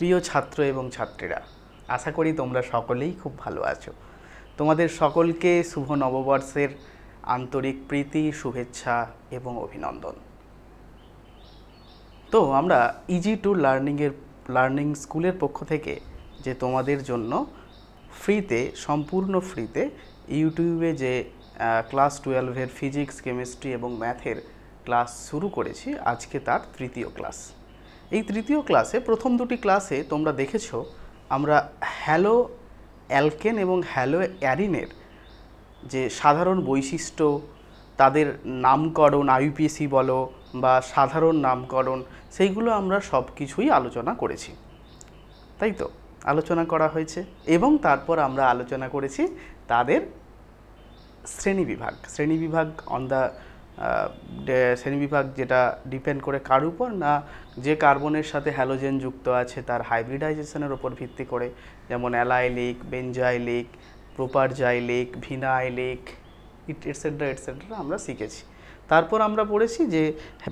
প্রিয় ছাত্র এবং ছাত্রীরা, আশা করি তোমরা সকলেই খুব ভালো আছো। তোমাদের সকলকে শুভ নববর্ষের আন্তরিক প্রীতি, শুভেচ্ছা এবং অভিনন্দন। তো আমরা ইজি টু লার্নিং স্কুলের পক্ষ থেকে যে তোমাদের জন্য ফ্রিতে, সম্পূর্ণ ফ্রিতে ইউটিউবে যে ক্লাস 12-এর ফিজিক্স, কেমিস্ট্রি এবং ম্যাথের ক্লাস শুরু করেছি, আজকে তার তৃতীয় ক্লাস। এই তৃতীয় ক্লাসে প্রথম দুটি ক্লাসে তোমরা দেখেছো আমরা হ্যালো অ্যালকেন এবং হ্যালো অ্যারিনের যে সাধারণ বৈশিষ্ট্য, তাদের নামকরণ, আইউপিএসি বলো বা সাধারণ নামকরণ, সেইগুলো আমরা সব কিছুই আলোচনা করেছি, তাই তো? আলোচনা করা হয়েছে এবং তারপর আমরা আলোচনা করেছি তাদের শ্রেণীবিভাগ শ্রেণীবিভাগ যেটা ডিপেন্ড করে কার উপর না, যে কার্বনের সাথে হ্যালোজেন যুক্ত আছে তার হাইব্রিডাইজেশনের ওপর ভিত্তি করে, যেমন অ্যালাইলিক, বেনজাইলিক, প্রোপারজাইলিক, ভিনাইলিক এটসেট্রা এটসেট্রা আমরা শিখেছি। তারপর আমরা পড়েছি যে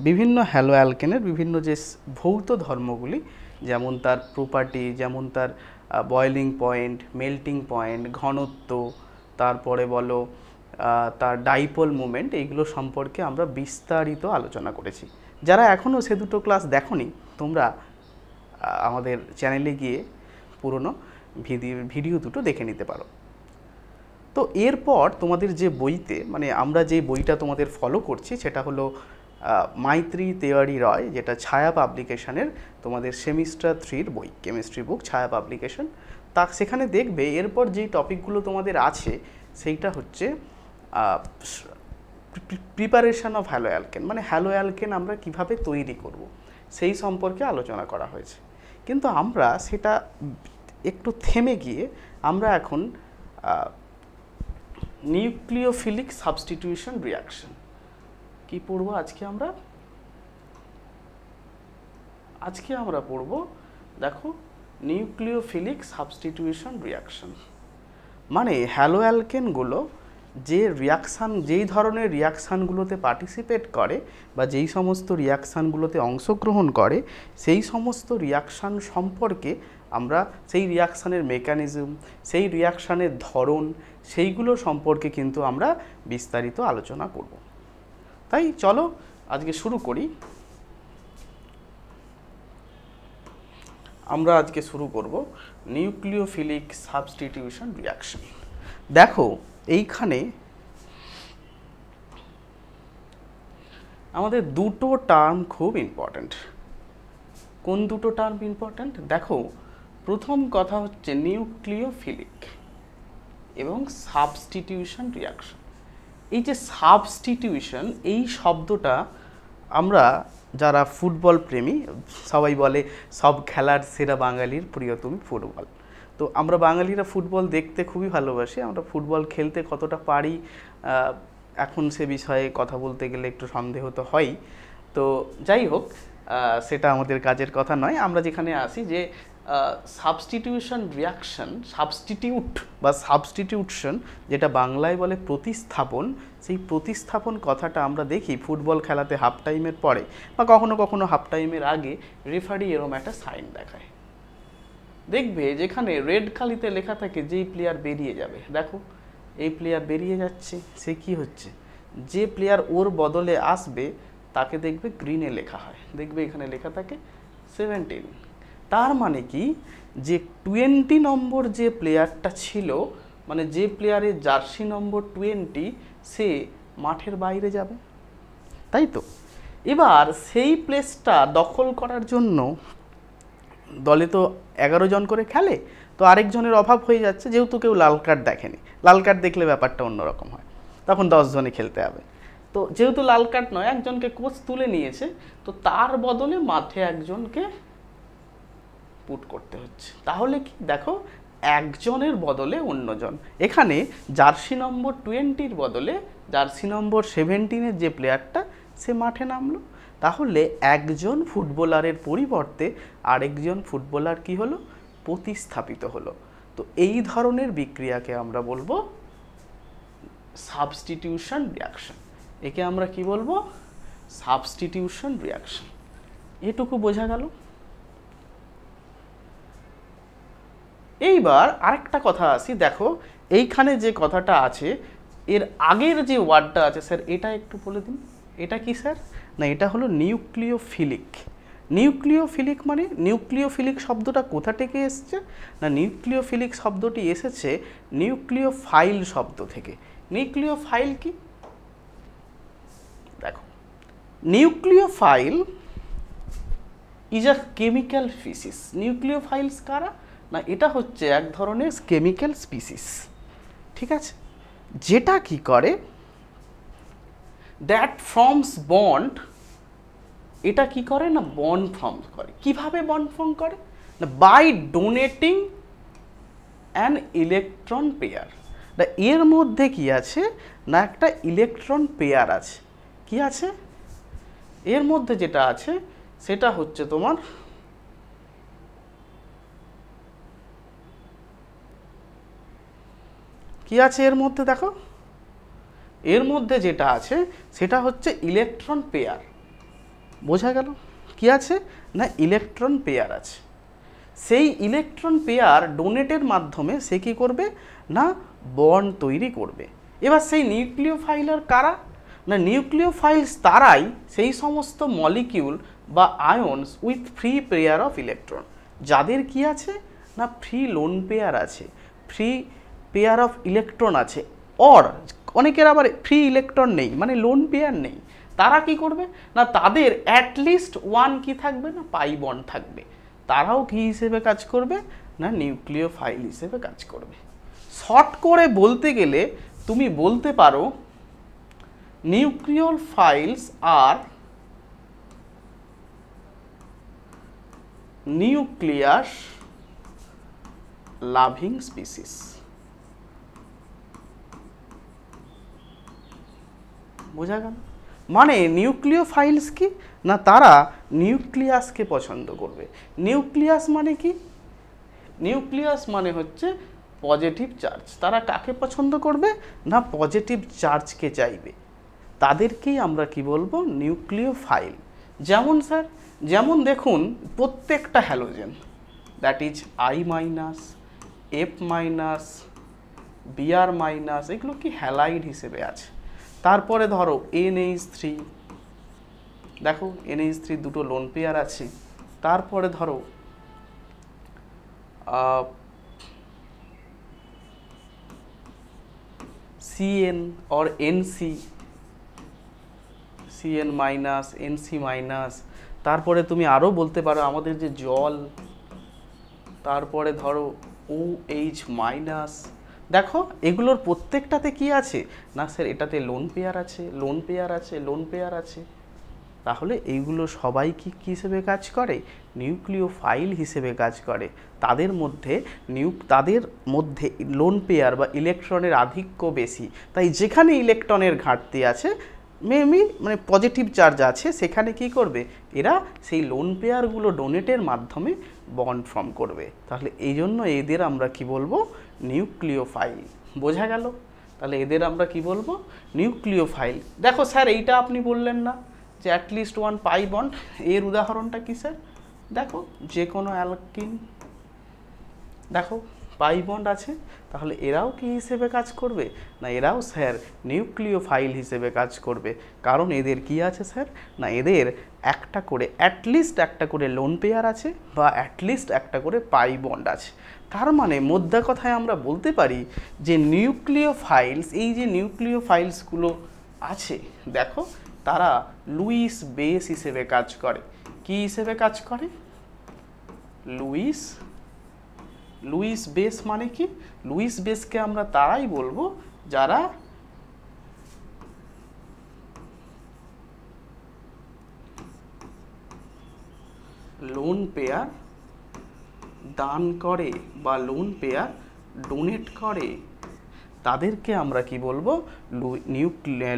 বিভিন্ন হ্যালো অ্যালকেনের বিভিন্ন যে ভৌত ধর্মগুলি, যেমন তার প্রপার্টি, যেমন তার বয়েলিং পয়েন্ট, মেল্টিং পয়েন্ট, ঘনত্ব, তারপরে বলো তার ডাইপোল মোমেন্ট, এইগুলো সম্পর্কে আমরা বিস্তারিত আলোচনা করেছি। যারা এখনও সে দুটো ক্লাস দেখোনি, তোমরা আমাদের চ্যানেলে গিয়ে পুরনো ভিডিও দুটো দেখে নিতে পারো। তো এরপর তোমাদের যে বইতে, মানে আমরা যে বইটা তোমাদের ফলো করছি সেটা হলো মাইত্রী তেওয়ারি রয়, যেটা ছায়া পাবলিকেশনের তোমাদের সেমিস্টার 3-র বই, কেমিস্ট্রি বুক, ছায়া পাবলিকেশন। তা সেখানে দেখবে এরপর যেই টপিকগুলো তোমাদের আছে সেইটা হচ্ছে প্রিপারেশন অফ হ্যালো অ্যালকেন, মানে হ্যালো অ্যালকেন আমরা কিভাবে তৈরি করব সেই সম্পর্কে আলোচনা করা হয়েছে। কিন্তু আমরা সেটা একটু থেমে গিয়ে আমরা এখন নিউক্লিওফিলিক সাবস্টিটিউশন রিঅ্যাকশন কি পড়ব আজকে আমরা পড়ব, দেখো, নিউক্লিওফিলিক সাবস্টিটিউশন রিঅ্যাকশন। মানে হ্যালো অ্যালকেনগুলো যেই ধরনের রিয়াকশানগুলোতে পার্টিসিপেট করে বা যেই সমস্ত রিয়াকশানগুলোতে অংশগ্রহণ করে, সেই সমস্ত রিয়াকশান সম্পর্কে আমরা, সেই রিয়াকশানের মেকানিজম, সেই রিয়াকশানের ধরন, সেইগুলো সম্পর্কে কিন্তু আমরা বিস্তারিত আলোচনা করব। তাই চলো আজকে শুরু করি। আমরা আজকে শুরু করব নিউক্লিওফিলিক সাবস্টিটিউশন রিঅ্যাকশন। দেখো, এইখানে আমাদের দুটো টার্ম খুব ইম্পর্ট্যান্ট। কোন দুটো টার্ম ইম্পর্ট্যান্ট? দেখো, প্রথম কথা হচ্ছে নিউক্লিওফিলিক এবং সাবস্টিটিউশন রিঅ্যাকশন। এই যে সাবস্টিটিউশন, এই শব্দটা আমরা যারা ফুটবল প্রেমী, সবাই বলে সব খেলার সেরা বাঙালির প্রিয়তম ফুটবল। তো আমরা বাঙালিরা ফুটবল দেখতে খুবই ভালোবাসি। আমরা ফুটবল খেলতে কতটা পারি এখন সে বিষয়ে কথা বলতে গেলে একটু সন্দেহ তো হয়ই। তো যাই হোক, সেটা আমাদের কাজের কথা নয়। আমরা যেখানে আসি যে সাবস্টিটিউশন রিঅ্যাকশন, সাবস্টিটিউশন যেটা বাংলায় বলে প্রতিস্থাপন, সেই প্রতিস্থাপন কথাটা আমরা দেখি ফুটবল খেলাতে হাফ টাইমের পরে বা কখনো কখনো হাফ টাইমের আগে রেফারি এরম একটা সাইন দেখায়। দেখবে যেখানে রেড কালিতে লেখা থাকে যেই প্লেয়ার বেরিয়ে যাবে, দেখো এই প্লেয়ার বেরিয়ে যাচ্ছে, সে কি হচ্ছে, যে প্লেয়ার ওর বদলে আসবে তাকে দেখবে গ্রিনে লেখা হয়, দেখবে এখানে লেখা থাকে 17। তার মানে কি, যে 20 নম্বর যে প্লেয়ারটা ছিল, মানে যে প্লেয়ারের জার্সি নম্বর 20, সে মাঠের বাইরে যাবে, তাই তো? এবার সেই প্লেসটা দখল করার জন্য দলে তো 11 জন করে খেলে, তো আরেকজনের অভাব হয়ে যাচ্ছে, যেহেতু কেউ লাল কার্ড দেখেনি। লাল কার্ড দেখলে ব্যাপারটা অন্যরকম হয়, তখন 10 জনে খেলতে হবে। তো যেহেতু লাল কার্ড নয়, একজনকে কোচ তুলে নিয়েছে, তো তার বদলে মাঠে একজনকে পুট করতে হচ্ছে। তাহলে কি, দেখো, একজনের বদলে অন্যজন। এখানে জার্সি নম্বর 20-র বদলে জার্সি নম্বর 17-এর যে প্লেয়ারটা, সে মাঠে নামলো। তাহলে একজন ফুটবলারের পরিবর্তে আরেকজন ফুটবলার কি হলো, প্রতিস্থাপিত হলো। তো এই ধরনের বিক্রিয়াকে আমরা বলবো সাবস্টিটিউশন রিঅ্যাকশন। একে আমরা কি বলবো, সাবস্টিটিউশন রিঅ্যাকশন। এটুকু বোঝা গেল। এইবার আরেকটা কথা আসি, দেখো এইখানে যে কথাটা আছে এর আগের যে ওয়ার্ডটা আছে স্যার এটা একটু বলে দিন, এটা কি স্যার? না এটা হলো নিউক্লিওফিলিক। নিউক্লিওফিলিক মানে নিউক্লিওফিলিক শব্দটা কোথা থেকে এসছে? না নিউক্লিওফিলিক শব্দটি এসেছে নিউক্লিওফাইল শব্দ থেকে। নিউক্লিওফাইল কি? দেখো nucleophile is a chemical species. Nucleophiles কারা? না এটা হচ্ছে এক ধরনের কেমিক্যাল স্পিসিস, ঠিক আছে, যেটা কি করে দ্যাট ফর্মস বন্ড। এটা কি করে না বন্ড ফর্ম করে। কিভাবে বন্ড ফর্ম করে? না by donating an electron pair. না এর মধ্যে কি আছে না একটা ইলেকট্রন পেয়ার আছে। কি আছে এর মধ্যে? যেটা আছে সেটা হচ্ছে তোমার কি আছে এর মধ্যে? দেখো এর মধ্যে যেটা আছে সেটা হচ্ছে ইলেকট্রন পেয়ার। বোঝা গেল? কি আছে না ইলেকট্রন পেয়ার আছে। সেই ইলেকট্রন পেয়ার ডোনেটের মাধ্যমে সে কী করবে না বন্ড তৈরি করবে। এবার সেই নিউক্লিওফাইলের কারা? না নিউক্লিওফাইলস তারাই সেই সমস্ত মলিকিউল বা ions with free pair of electron, যাদের কি আছে না ফ্রি লোন পেয়ার আছে, ফ্রি পেয়ার অফ ইলেকট্রন আছে, অর অনেকের আবার ফ্রি ইলেকট্রন নেই মানে লোন পেয়ার নেই। তারা কি করবে না তাদের অ্যাটলিস্ট ওয়ান কি থাকবে না পাই বন্ড থাকবে। তারাও কি হিসেবে কাজ করবে না নিউক্লিওফাইল হিসেবে কাজ করবে। শর্ট করে বলতে গেলে তুমি বলতে পারো নিউক্লিওফাইলস আর নিউক্লিয়াস লাভিং স্পিসিস। বোঝা গেল? মানে নিউক্লিওফাইলস কি না তারা নিউক্লিয়াসকে পছন্দ করবে। নিউক্লিয়াস মানে কি? নিউক্লিয়াস মানে হচ্ছে পজিটিভ চার্জ। তারা কাকে পছন্দ করবে না পজিটিভ চার্জকে চাইবে, তাদেরকেই আমরা কি বলবো নিউক্লিওফাইল। যেমন স্যার যেমন দেখুন প্রত্যেকটা halogen that is I minus, F minus, BR minus এগুলো কি হ্যালাইড হিসেবে আছে। তারপরে ধরো NH3, দেখো NH3 দুটো লোন পেয়ার আছে। তারপরে ধরো CN or NC, CN minus NC minus. তারপরে তুমি আরও বলতে পারো আমাদের যে জল, তারপরে ধরো OH মাইনাস। দেখো এগুলোর প্রত্যেকটাতে কি আছে না স্যার এটাতে লোন পেয়ার আছে, লোন পেয়ার আছে, লোন পেয়ার আছে। তাহলে এইগুলো সবাই কি হিসেবে কাজ করে নিউক্লিওফাইল হিসেবে কাজ করে। তাদের মধ্যে লোন পেয়ার বা ইলেকট্রনের আধিক্য বেশি, তাই যেখানে ইলেকট্রনের ঘাটতি আছে মেবি মানে পজিটিভ চার্জ আছে সেখানে কি করবে এরা সেই লোন পেয়ারগুলো ডোনেটের মাধ্যমে বন্ড ফর্ম করবে। তাহলে এই জন্য এদের আমরা কি বলবো নিউক্লিওফাইল। বোঝা গেল? তাহলে এদের আমরা কি বলবো নিউক্লিওফাইল। দেখো স্যার এইটা আপনি বললেন না যে অ্যাটলিস্ট ওয়ান পাই বন্ড, এর উদাহরণটা কি স্যার? দেখো যে কোনো অ্যালকিন দেখো পাই বন্ড আছে, তাহলে এরাও কি হিসেবে কাজ করবে না এরাও স্যার নিউক্লিওফাইল হিসেবে কাজ করবে। কারণ এদের কি আছে স্যার না এদের একটা করে অ্যাটলিস্ট একটা করে লোন পেয়ার আছে বা অ্যাটলিস্ট একটা করে পাই বন্ড আছে। তার মানে মোদ্দা কথায় আমরা বলতে পারি যে নিউক্লিওফাইলস, এই যে নিউক্লিওফাইলসগুলো আছে দেখো তারা লুইস বেস হিসেবে কাজ করে। কি হিসেবে কাজ করে? লুইস বেস মানে কি? লুইস বেসকে আমরা তারাই বলবো যারা লোন পেয়ার দান করে বা লোন পেয়ার ডোনেট করে, তাদেরকে আমরা কি বলবো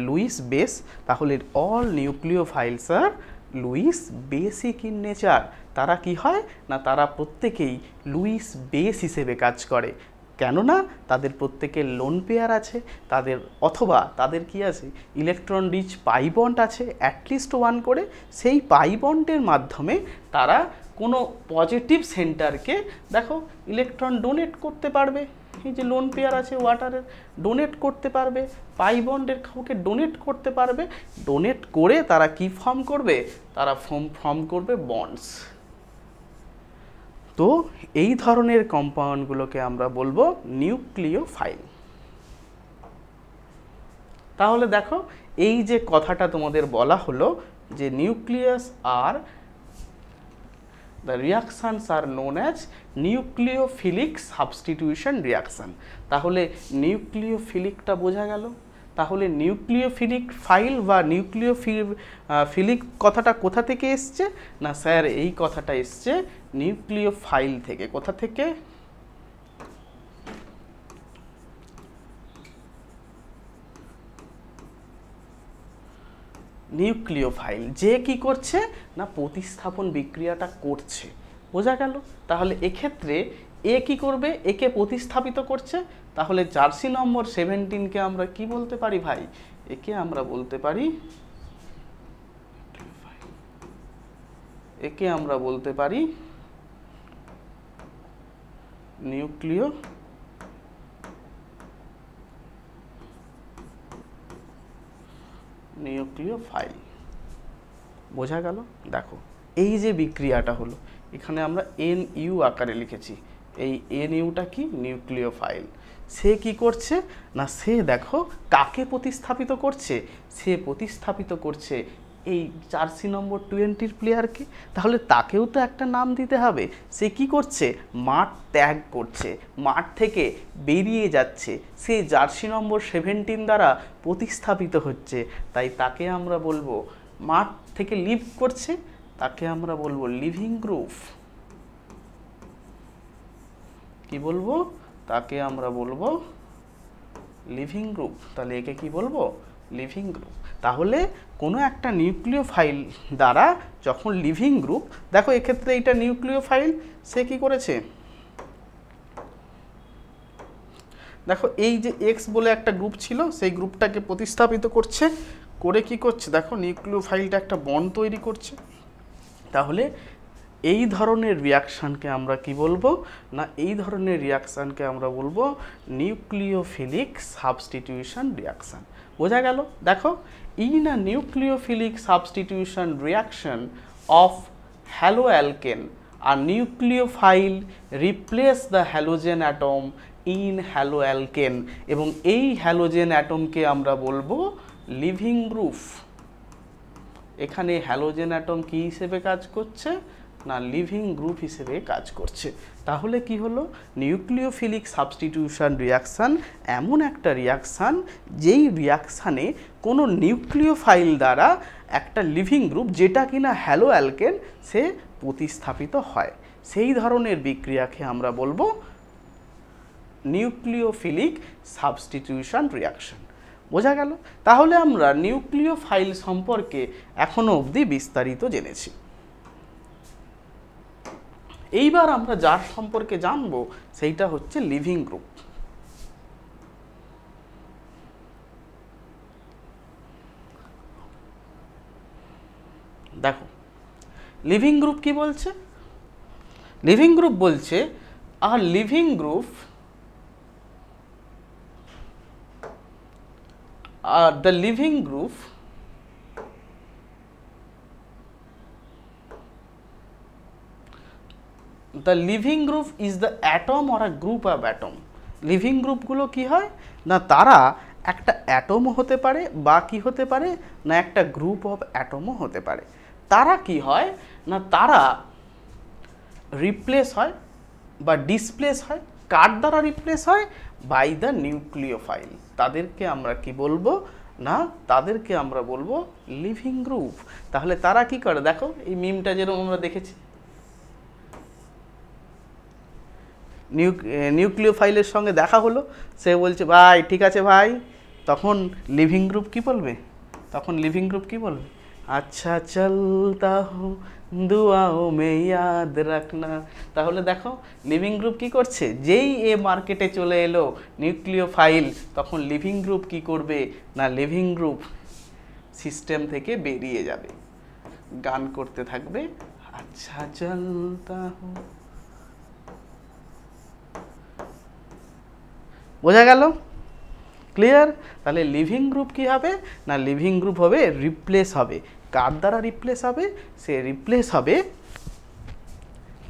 লুইস বেস। তাহলে অল নিউক্লিওফাইলস আর লুইস বেসিক ইন নেচার। তারা কি হয় না তারা প্রত্যেকেই লুইস বেস হিসেবে কাজ করে। কেননা তাদের প্রত্যেকের লোন পেয়ার আছে, তাদের অথবা তাদের কি আছে ইলেকট্রন রিচ পাই বন্ড আছে অ্যাটলিস্ট 1 করে। সেই পাই বন্ডের মাধ্যমে তারা কোনো পজিটিভ সেন্টারকে দেখো ইলেকট্রন ডোনেট করতে পারবে। এই যে লোন পেয়ার আছে ওয়াটারের, ডোনেট করতে পারবে, পাই বন্ডের কাউকে ডোনেট করতে পারবে। ডোনেট করে তারা কি ফর্ম করবে, তারা ফর্ম করবে বন্ডস। তো এই ধরনের কম্পাউন্ডগুলোকে আমরা বলবো নিউক্লিওফাইল। তাহলে দেখো এই যে কথাটা তোমাদের বলা হলো যে নিউক্লিয়াস আর the reactions are known as nucleophilic substitution reaction। তাহলে নিউক্লিওফিলিকটা বোঝা গেল। তাহলে নিউক্লিওফিলিক ফাইল বা নিউক্লিওফিলিক কথাটা কোথা থেকে এসছে না স্যার, এই কথাটা এসছে নিউক্লিওফাইল থেকে। কোথা থেকে? নিউক্লিওফাইল। যে কি করছে না প্রতিস্থাপন বিক্রিয়াটা করছে, বোঝা গেল। তাহলে এক্ষেত্রে এ কি করবে, একে প্রতিস্থাপিত করছে। তাহলে জার্সি নম্বর 17কে আমরা কি বলতে পারি ভাই, একে আমরা বলতে পারি, একে আমরা বলতে পারি নিউক্লিওফাইল। বোঝা গেল। দেখো এই যে বিক্রিয়াটা হলো, এখানে আমরা NU আকারে লিখেছি। এই NUটা কি নিউক্লিওফাইল। সে কি করছে না সে দেখো কাকে প্রতিস্থাপিত করছে, সে প্রতিস্থাপিত করছে এই জার্সি নম্বর 20 প্লেয়ারকে। তাহলে তাকেও তো একটা নাম দিতে হবে। সে কি করছে, মাঠ ত্যাগ করছে, মাঠ থেকে বেরিয়ে যাচ্ছে, সে জার্সি নম্বর 17 দ্বারা প্রতিস্থাপিত হচ্ছে। তাই তাকে আমরা বলবো মাঠ থেকে লিভ করছে, তাকে আমরা বলবো লিভিং গ্রুপ। কি বলবো, তাকে আমরা বলবো লিভিং গ্রুপ। তাহলে একে কি বলবো, লিভিং গ্রুপ। তাহলে কোনো একটা নিউক্লিওফাইল দ্বারা যখন লিভিং গ্রুপ, দেখো এক্ষেত্রে এটা নিউক্লিওফাইল, সে কি করেছে দেখো এই যে এক্স বলে একটা গ্রুপ ছিল, সেই গ্রুপটাকে প্রতিস্থাপিত করছে, করে কি করছে দেখো নিউক্লিওফাইলটা একটা বন্ড তৈরি করছে। তাহলে এই ধরনের রিয়াকশানকে আমরা কি বলবো না, এই ধরনের রিয়াকশানকে আমরা বলবো নিউক্লিওফিলিক সাবস্টিটিউশন রিয়াকশান। বোঝা গেল। দেখো in a nucleophilic substitution reaction of haloalkane a nucleophile replace the halogen atom in haloalkane. এবং এই হ্যালোজেন অ্যাটমকে আমরা বলবো লিভিং গ্রুপ। এখানে হ্যালোজেন অ্যাটম কি হিসেবে কাজ করছে না লিভিং গ্রুপ হিসেবে কাজ করছে। তাহলে কি হলো, নিউক্লিওফিলিক সাবস্টিটিউশন রিয়াকশান এমন একটা রিয়াকশান যেই রিয়াকশানে কোনো নিউক্লিওফাইল দ্বারা একটা লিভিং গ্রুপ যেটা কিনা হ্যালো অ্যালকেন সে প্রতিস্থাপিত হয়। সেই ধরনের বিক্রিয়াকে আমরা বলবো নিউক্লিওফিলিক সাবস্টিটিউশন রিয়াকশান। বোঝা গেল। তাহলে আমরা নিউক্লিওফাইল সম্পর্কে এখনো অবধি বিস্তারিত জেনেছি। এইবার আমরা যার সম্পর্কে জানবো সেইটা হচ্ছে লিভিং গ্রুপ। দেখো লিভিং গ্রুপ কি বলছে, লিভিং গ্রুপ বলছে আর leaving group the living group is the atom or a group of atom। Leaving গ্রুপগুলো কি হয় না তারা একটা অ্যাটমও হতে পারে বা কি হতে পারে না একটা গ্রুপ অফ অ্যাটমও হতে পারে। তারা কি হয় না তারা রিপ্লেস হয় বা ডিসপ্লেস হয়। কার দ্বারা রিপ্লেস হয়, বাই দ্য নিউক্লিওফাইল। তাদেরকে আমরা কি বলবো না তাদেরকে আমরা বলবো লিভিং গ্রুপ। তাহলে তারা কি করে দেখো এই মিমটা যেরকম আমরা দেখেছি, নিউক্লিওফাইলের সঙ্গে দেখা হলো, সে বলছে ভাই ঠিক আছে ভাই, তখন লিভিং গ্রুপ কি বলবে, তখন লিভিং গ্রুপ কি বলবে আচ্ছা চলতা হো দুয়াও মে ইয়াদ রাখনা। তাহলে দেখো লিভিং গ্রুপ কি করছে, যেই এ মার্কেটে চলে এলো নিউক্লিওফাইল, তখন লিভিং গ্রুপ কি করবে না, লিভিং গ্রুপ সিস্টেম থেকে বেরিয়ে যাবে, গান করতে থাকবে আচ্ছা চলতা হো। বোঝা গেল? ক্লিয়ার? তাহলে লিভিং গ্রুপ কি হবে না, লিভিং গ্রুপ হবে রিপ্লেস হবে, কার দ্বারা রিপ্লেস হবে, সে রিপ্লেস হবে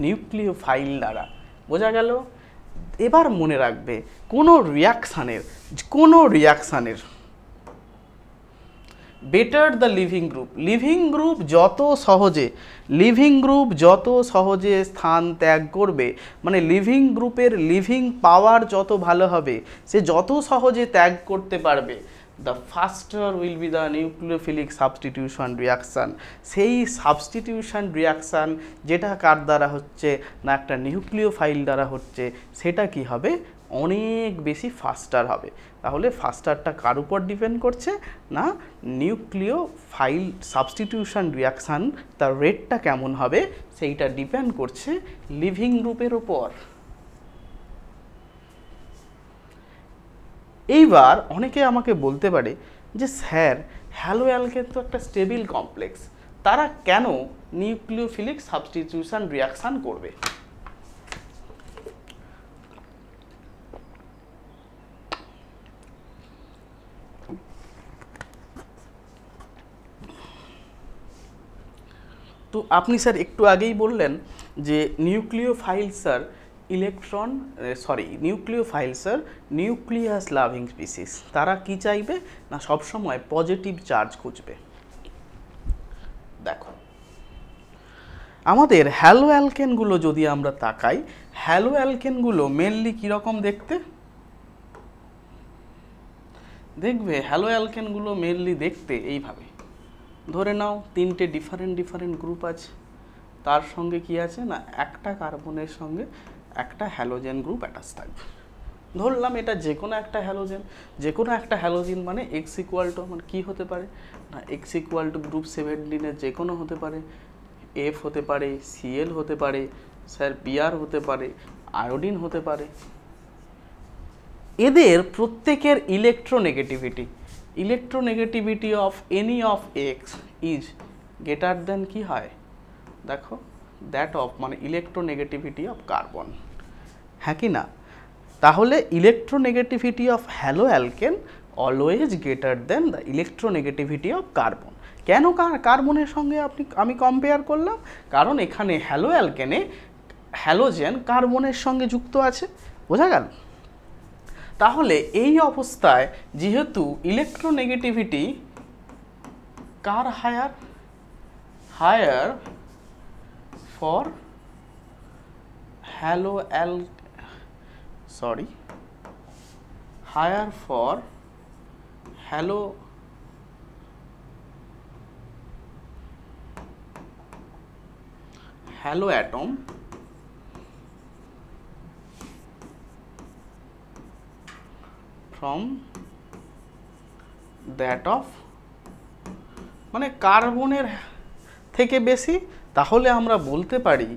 নিউক্লিওফাইল দ্বারা। বোঝা গেল? এবার মনে রাখবে কোনো রিয়াকশানের বেটার দ্য লিভিং গ্রুপ যত সহজে স্থান ত্যাগ করবে, মানে লিভিং গ্রুপের লিভিং পাওয়ার যত ভালো হবে, সে যত সহজে ত্যাগ করতে পারবে, the ফাস্টার will be the nucleophilic substitution reaction. সেই সাবস্টিটিউশন রিয়াকশান যেটা কার দ্বারা হচ্ছে না, একটা নিউক্লিওফাইল দ্বারা হচ্ছে, সেটা কি হবে, অনেক বেশি ফাস্টার হবে। তাহলে ফাস্টারটা কার উপর ডিপেন্ড করছে না, নিউক্লিওফাইল সাবস্টিটিউশন রিয়াকশান তার রেটটা কেমন হবে সেইটা ডিপেন্ড করছে লিভিং গ্রুপের ওপর। এইবার অনেকে আমাকে বলতে পারে যে স্যার হ্যালো অ্যালকেন তো একটা স্টেবিল কমপ্লেক্স, তারা কেন নিউক্লিওফিলিক সাবস্টিটিউশন রিয়াকশান করবে? তো আপনি স্যার একটু আগেই বললেন যে নিউক্লিওফাইলস আর নিউক্লিয়াস লাভিং স্পিসিস, তারা কি চাইবে না, সবসময় পজিটিভ চার্জ খুঁজবে। দেখো আমাদের হ্যালো অ্যালকেনগুলো যদি আমরা তাকাই, হ্যালো অ্যালকেনগুলো মেনলি কীরকম দেখতে, দেখবে হ্যালো অ্যালকেনগুলো মেনলি দেখতে এইভাবে। ধরে নাও তিনটে ডিফারেন্ট গ্রুপ আছে, তার সঙ্গে কি আছে না, একটা কার্বনের সঙ্গে একটা হ্যালোজেন গ্রুপ অ্যাটাচ থাকবে। ধরলাম এটা যে কোনো একটা হ্যালোজেন মানে এক্স ইকুয়াল টু মানে কী হতে পারে না, এক্স ইকুয়াল টু গ্রুপ 17-এর যে কোনো হতে পারে, এফ হতে পারে, সিএল হতে পারে, স্যার বিআর হতে পারে, আয়োডিন হতে পারে। এদের প্রত্যেকের electronegativity of any of x is greater than কি হয়, দেখো দ্যাট অফ মানে ইলেকট্রোনেগেটিভিটি অফ কার্বন, হ্যাঁ কি না? তাহলে electronegativity of hello alkane always greater than the electronegativity of carbon. কেন কার্বনের সঙ্গে আমি কম্পেয়ার করলাম, কারণ এখানে হ্যালো অ্যালকেনে হ্যালোজেন কার্বনের সঙ্গে যুক্ত আছে। বোঝা গেল? তাহলে এই অবস্থায় যেহেতু ইলেকট্রোনেগেটিভিটি কার higher for higher for halo atom from that of মানে কার্বনের থেকে বেশি, তাহলে আমরা বলতে পারি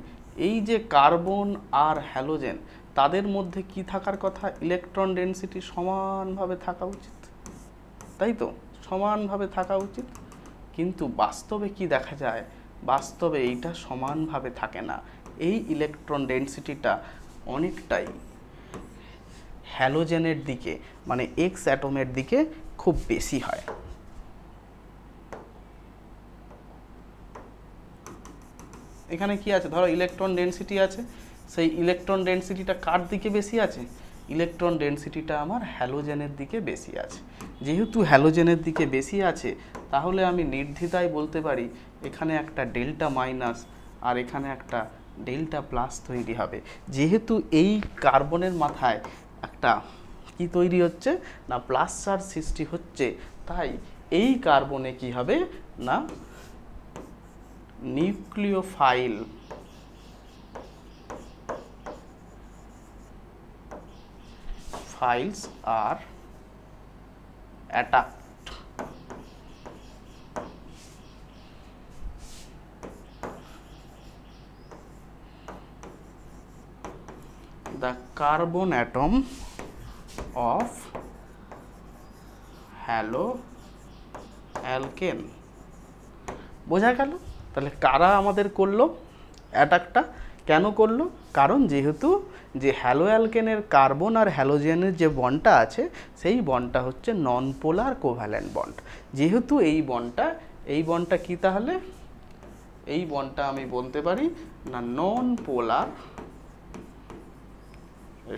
এই যে কার্বন আর হ্যালোজেন তাদের মধ্যে কি থাকার কথা, ইলেকট্রন ডেনসিটি সমানভাবে থাকা উচিত, তাই তো, সমানভাবে থাকা উচিত। কিন্তু বাস্তবে কি দেখা যায়, বাস্তবে এইটা সমানভাবে থাকে না, এই ইলেকট্রন ডেনসিটিটা অনেকটাই হ্যালোজেনের দিকে মানে এক্স অ্যাটমের দিকে খুব বেশি হয়। এখানে কি আছে, ধরো ইলেকট্রন ডেনসিটি আছে, সেই ইলেকট্রন ডেনসিটিটা কার দিকে বেশি আছে, ইলেকট্রন ডেনসিটিটা আমার হ্যালোজেনের দিকে বেশি আছে। যেহেতু হ্যালোজেনের দিকে বেশি আছে, তাহলে আমি নির্দ্বিধায় বলতে পারি এখানে একটা ডেল্টা মাইনাস আর এখানে একটা ডেল্টা প্লাস তৈরি হবে। যেহেতু এই কার্বনের মাথায় একটা কি তৈরি হচ্ছে না, প্লাস চার্জ সৃষ্টি হচ্ছে, তাই এই কার্বনে কি হবে না, files are attacked the carbon atom of hello alkane. বোঝা গেল? তাহলে কারা আমাদের করলো অ্যাটাকটা? কেন করলো? কারণ যেহেতু যে হ্যালো অ্যালকেনের কার্বন আর হ্যালোজেনের যে বন্ডটা আছে সেই বন্ডটা হচ্ছে নন পোলার কোভ্যালেন্ট বন্ড। যেহেতু এই বন্ডটা কি, তাহলে এই বন্ডটা আমি বলতে পারি না নন পোলার,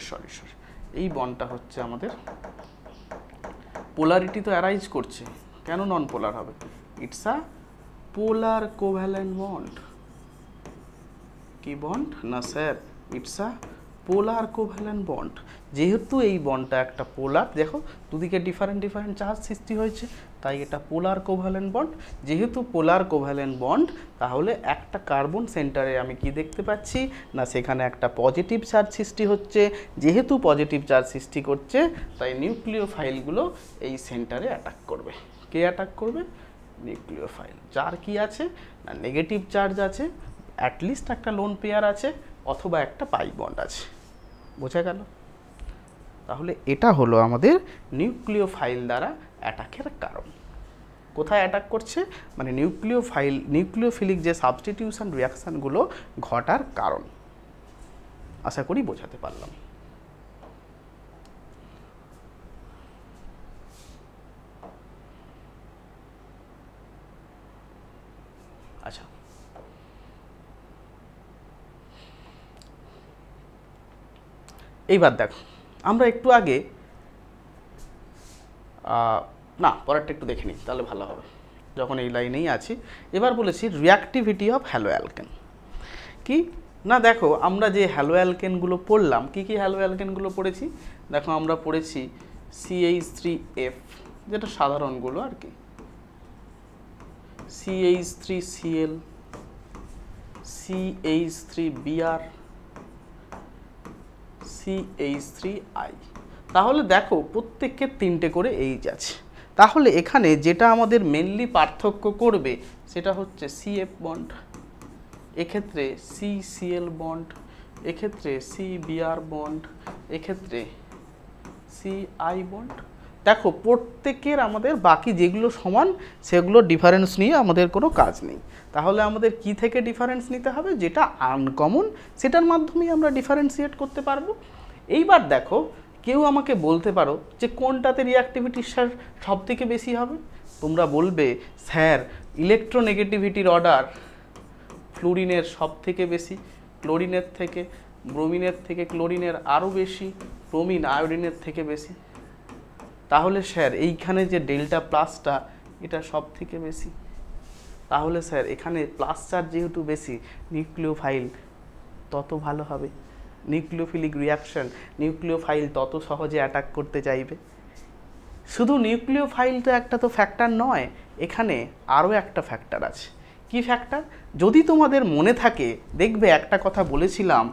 সরি এই বন্ডটা হচ্ছে আমাদের পোলারিটি তো অ্যারাইজ করছে, কেন নন পোলার হবে? It's a polar covalent bond. কি বন্ড? না sir, it's a polar covalent bond. যেহেতু এই বন্ডটা একটা পোলার, দেখো দুদিকে ডিফারেন্ট চার্জ সৃষ্টি হয়েছে, তাই এটা পোলার কোভ্যালেন্ট বন্ড। যেহেতু পোলার কোভ্যালেন্ট বন্ড, তাহলে একটা কার্বন সেন্টারে আমি কি দেখতে পাচ্ছি না সেখানে একটা পজিটিভ চার্জ সৃষ্টি হচ্ছে। যেহেতু পজিটিভ চার্জ সৃষ্টি করছে, তাই নিউক্লিওফাইলগুলো এই সেন্টারে অ্যাটাক করবে। কে অ্যাটাক করবে? নিউক্লিওফাইল। যার কি আছে না নেগেটিভ চার্জ আছে, অ্যাটলিস্ট একটা লোন পেয়ার আছে, অথবা একটা পাই বন্ড আছে। বোঝা গেল? তাহলে এটা হলো আমাদের নিউক্লিওফাইল দ্বারা অ্যাটাকের কারণ। কোথায় অ্যাটাক করছে? মানে নিউক্লিওফিলিক যে সাবস্টিটিউশন রিয়াকশানগুলো ঘটার কারণ। আশা করি বোঝাতে পারলাম। আচ্ছা, এইবার দেখো, আমরা একটু আগে না পরেরটা একটু দেখে নিই, তাহলে ভালো হবে, যখন এই লাইনেই আছি। এবার বলেছি রিঅ্যাক্টিভিটি অফ হ্যালো অ্যালকেন। কি না দেখো, আমরা যে হ্যালো অ্যালকেনগুলো পড়লাম, কি হ্যালো অ্যালকেনগুলো পড়েছি? দেখো আমরা পড়েছি CH3F, যেটা সাধারণগুলো আর কি, CH3Cl, CH3Br, CH3I। তাহলে দেখো প্রত্যেকের 3টে করে এইচ আছে। তাহলে এখানে যেটা আমাদের মেনলি পার্থক্য করবে সেটা হচ্ছে CF বন্ড, এক্ষেত্রে CCl বন্ড, এক্ষেত্রে CBr বন্ড, এক্ষেত্রে CI বন্ড। দেখো প্রত্যেকের আমাদের বাকি যেগুলো সমান সেগুলো ডিফারেন্স নিয়ে আমাদের কোনো কাজ নেই। তাহলে আমাদের কি থেকে ডিফারেন্স নিতে হবে? যেটা আনকমন সেটার মাধ্যমেই আমরা ডিফারেন্সিয়েট করতে পারবো। এইবার দেখো, কেউ আমাকে বলতে পারো যে কোনটাতে রিঅ্যাক্টিভিটি সব থেকে বেশি হবে? তোমরা বলবে স্যার ইলেকট্রোনেগেটিভিটির অর্ডার ফ্লুরিনের সব থেকে বেশি, ক্লোরিনের থেকে, ব্রোমিনের থেকে ক্লোরিনের আরও বেশি, ব্রোমিন আয়োডিনের থেকে বেশি। তাহলে স্যার এইখানে যে ডেল্টা প্লাসটা এটা সব থেকে বেশি। তাহলে স্যার এখানে প্লাস চার্জ যেহেতু বেশি, নিউক্লিওফাইল তত ভালো হবে। নিউক্লিওফিলিক রিয়াকশন, নিউক্লিওফাইল তত সহজে অ্যাটাক করতে চাইবে। শুধু নিউক্লিওফাইলটা একটা তো ফ্যাক্টর নয়, এখানে আরও একটা ফ্যাক্টর আছে। কি ফ্যাক্টর? যদি তোমাদের মনে থাকে, দেখবে একটা কথা বলেছিলাম,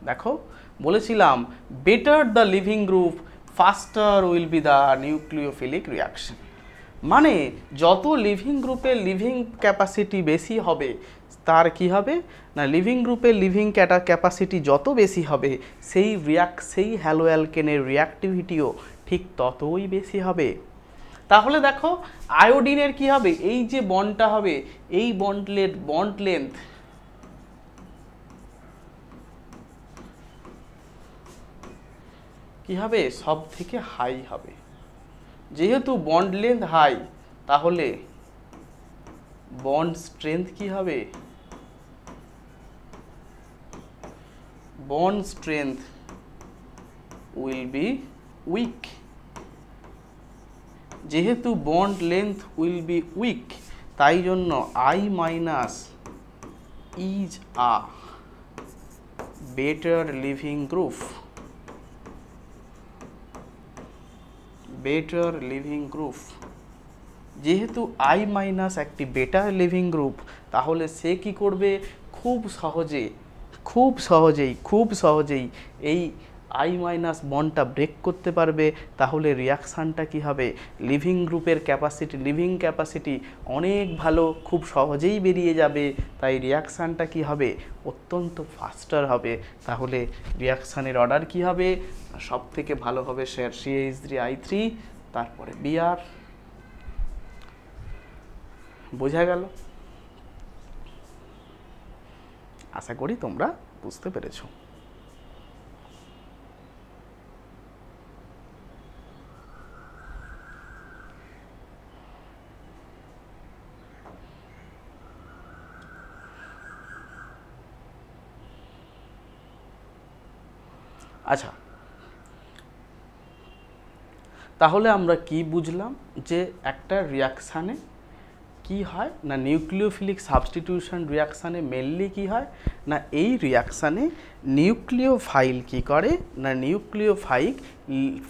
দেখো বলেছিলাম better the leaving group ফাস্টার will be the nucleophilic reaction. মানে যত লিভিং গ্রুপের লিভিং ক্যাপাসিটি বেশি হবে, তার কি হবে না লিভিং গ্রুপের লিভিং ক্যাপাসিটি যত বেশি হবে, সেই হ্যালো অ্যালকেনের রিঅ্যাক্টিভিটিও ঠিক ততই বেশি হবে। তাহলে দেখো আয়োডিনের কি হবে? এই যে বন্ডটা হবে, এই বন্ড লেন্থ কি হবে? সব থেকে হাই হবে। যেহেতু বন্ড লেন্থ হাই, তাহলে বন্ড স্ট্রেংথ কি হবে? Bond strength will be weak. যেহেতু bond length will be weak, তাই জন্য I minus is a better leaving group. Better leaving group, যেহেতু I মাইনাস একটি বেটার লিভিং গ্রুপ, তাহলে সে কি করবে? খুব সহজেই এই আই মাইনাস বন্ডটা ব্রেক করতে পারবে, তাহলে রিয়াকশানটা কি হবে, লিভিং গ্রুপের ক্যাপাসিটি, লিভিং ক্যাপাসিটি অনেক ভালো, খুব সহজেই বেরিয়ে যাবে, তাই রিয়াকশানটা কি হবে, অত্যন্ত ফাস্টার হবে। তাহলে রিয়াকশানের অর্ডার কি হবে, সব থেকে ভালো হবে CH3I3, তারপরে Br। বোঝা গেল? আশা করি তোমরা বুঝতে পেরেছো। আচ্ছা, তাহলে আমরা কি বুঝলাম, যে একটা রিয়াকশানে কি হয় না, নিউক্লিওফিলিক সাবস্টিটিউশন রিয়াকশানে মেনলি কি হয় না, এই রিয়াকশানে নিউক্লিওফাইল কি করে না,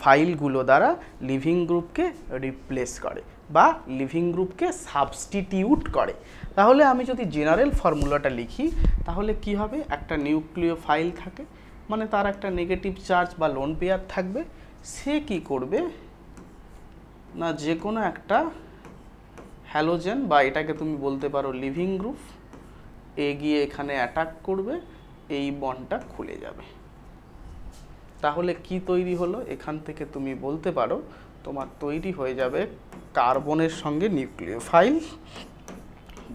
ফাইলগুলো দ্বারা লিভিং গ্রুপকে রিপ্লেস করে বা লিভিং গ্রুপকে সাবস্টিটিউট করে। তাহলে আমি যদি জেনারেল ফর্মুলাটা লিখি, তাহলে কি হবে, একটা নিউক্লিওফাইল থাকে, মানে তার একটা নেগেটিভ চার্জ বা লোন পেয়ার থাকবে, সে কি করবে না, যে কোনো একটা হ্যালোজেন বা এটাকে তুমি বলতে পারো লিভিং গ্রুপ এগিয়ে এখানে অ্যাটাক করবে, এই বন্ডটা খুলে যাবে। তাহলে কি তৈরি হলো, এখান থেকে তুমি বলতে পারো তোমার তৈরি হয়ে যাবে কার্বনের সঙ্গে নিউক্লিওফাইল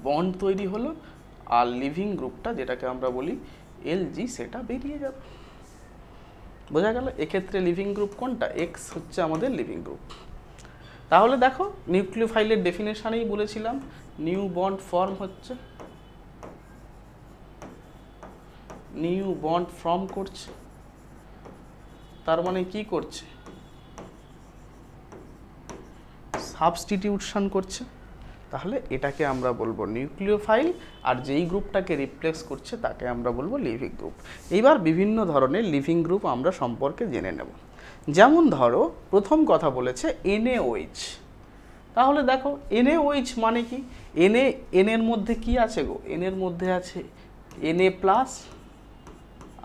বন্ড তৈরি হলো, আর লিভিং গ্রুপটা যেটাকে আমরা বলি Lg সেটা বেরিয়ে যাবে। বোঝা গেল? এক্ষেত্রে লিভিং গ্রুপ কোনটা, এক্স হচ্ছে আমাদের লিভিং গ্রুপ। তাহলে দেখো নিউক্লিওফাইলের ডেফিনেশনেই বলেছিলাম, নিউ বন্ড ফর্ম হচ্ছে, নিউ বন্ড ফর্ম করছে, তার মানে কি করছে, সাবস্টিটিউশন করছে। তাহলে এটাকে আমরা বলবো নিউক্লিওফাইল, আর যেই গ্রুপটাকে রিপ্লেস করছে তাকে আমরা বলবো লিভিং গ্রুপ। এইবার বিভিন্ন ধরনের লিভিং গ্রুপ আমরা সম্পর্কে জেনে নেব। যেমন ধরো প্রথম কথা বলেছে NaOH। তাহলে দেখো NaOH মানে কি, এন এর মধ্যে কি আছে গো, এন এর মধ্যে আছে Na প্লাস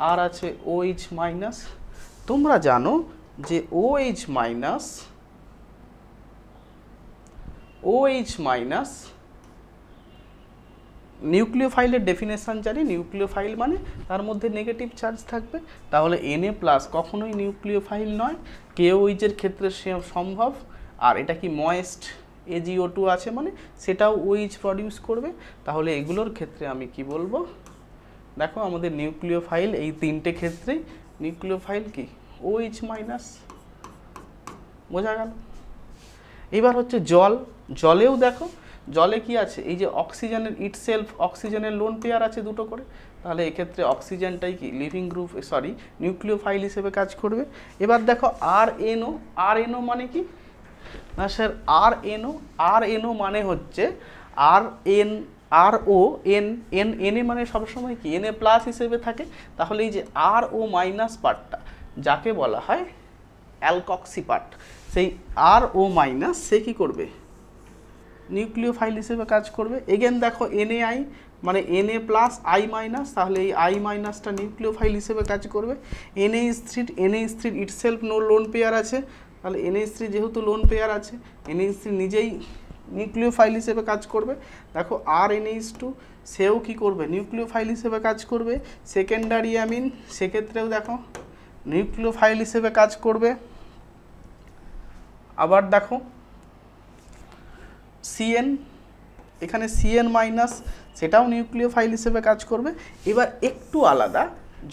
আর আছে OH মাইনাস। তোমরা জানো যে OH মাইনাস নিউক্লিওফাইলের ডেফিনেশন জানি, নিউক্লিওফাইল মানে তার মধ্যে নেগেটিভ চার্জ থাকবে। তাহলে Na প্লাস কখনোই নিউক্লিওফাইল নয়, KOH এর ক্ষেত্রে সে সম্ভব। আর এটা কি ময়েস্ট, AgO2 আছে মানে সেটাও OH প্রডিউস করবে। তাহলে এগুলোর ক্ষেত্রে আমি কি বলবো, দেখো আমাদের নিউক্লিওফাইল এই তিনটে ক্ষেত্রেই নিউক্লিওফাইল কি OH মাইনাস। বোঝা গেল? এবার হচ্ছে জল, জলেও দেখো জলে কি আছে, এই যে অক্সিজেনের ইটসেলফ, অক্সিজেনের লোন পেয়ার আছে দুটো করে, তাহলে এক্ষেত্রে অক্সিজেনটাই কি লিভিং গ্রুপ, নিউক্লিওফাইল হিসেবে কাজ করবে। এবার দেখো RNO মানে কি না স্যার, RNO মানে হচ্ছে Na মানে সবসময় কি Na প্লাস হিসেবে থাকে। তাহলে এই যে RO মাইনাস পার্টটা যাকে বলা হয় অ্যালকক্সি পার্ট, সেই RO মাইনাস সে কি করবে, নিউক্লিওফাইল হিসেবে কাজ করবে। এগেন দেখো NaI মানে Na প্লাস I মাইনাস, তাহলে এই I মাইনাসটা নিউক্লিওফাইল হিসেবে কাজ করবে। NH3 ইটসেলফ লোন পেয়ার আছে, তাহলে NH3 যেহেতু লোন পেয়ার আছে, NH3 নিজেই নিউক্লিওফাইল হিসেবে কাজ করবে। দেখো RNH2 সেও কি করবে, নিউক্লিওফাইল হিসেবে কাজ করবে। সেকেন্ডারি অ্যামিন সেক্ষেত্রেও দেখো নিউক্লিওফাইল হিসেবে কাজ করবে। আবার দেখো CN, এখানে CN মাইনাস সেটাও নিউক্লিওফাইল হিসেবে কাজ করবে। এবার একটু আলাদা,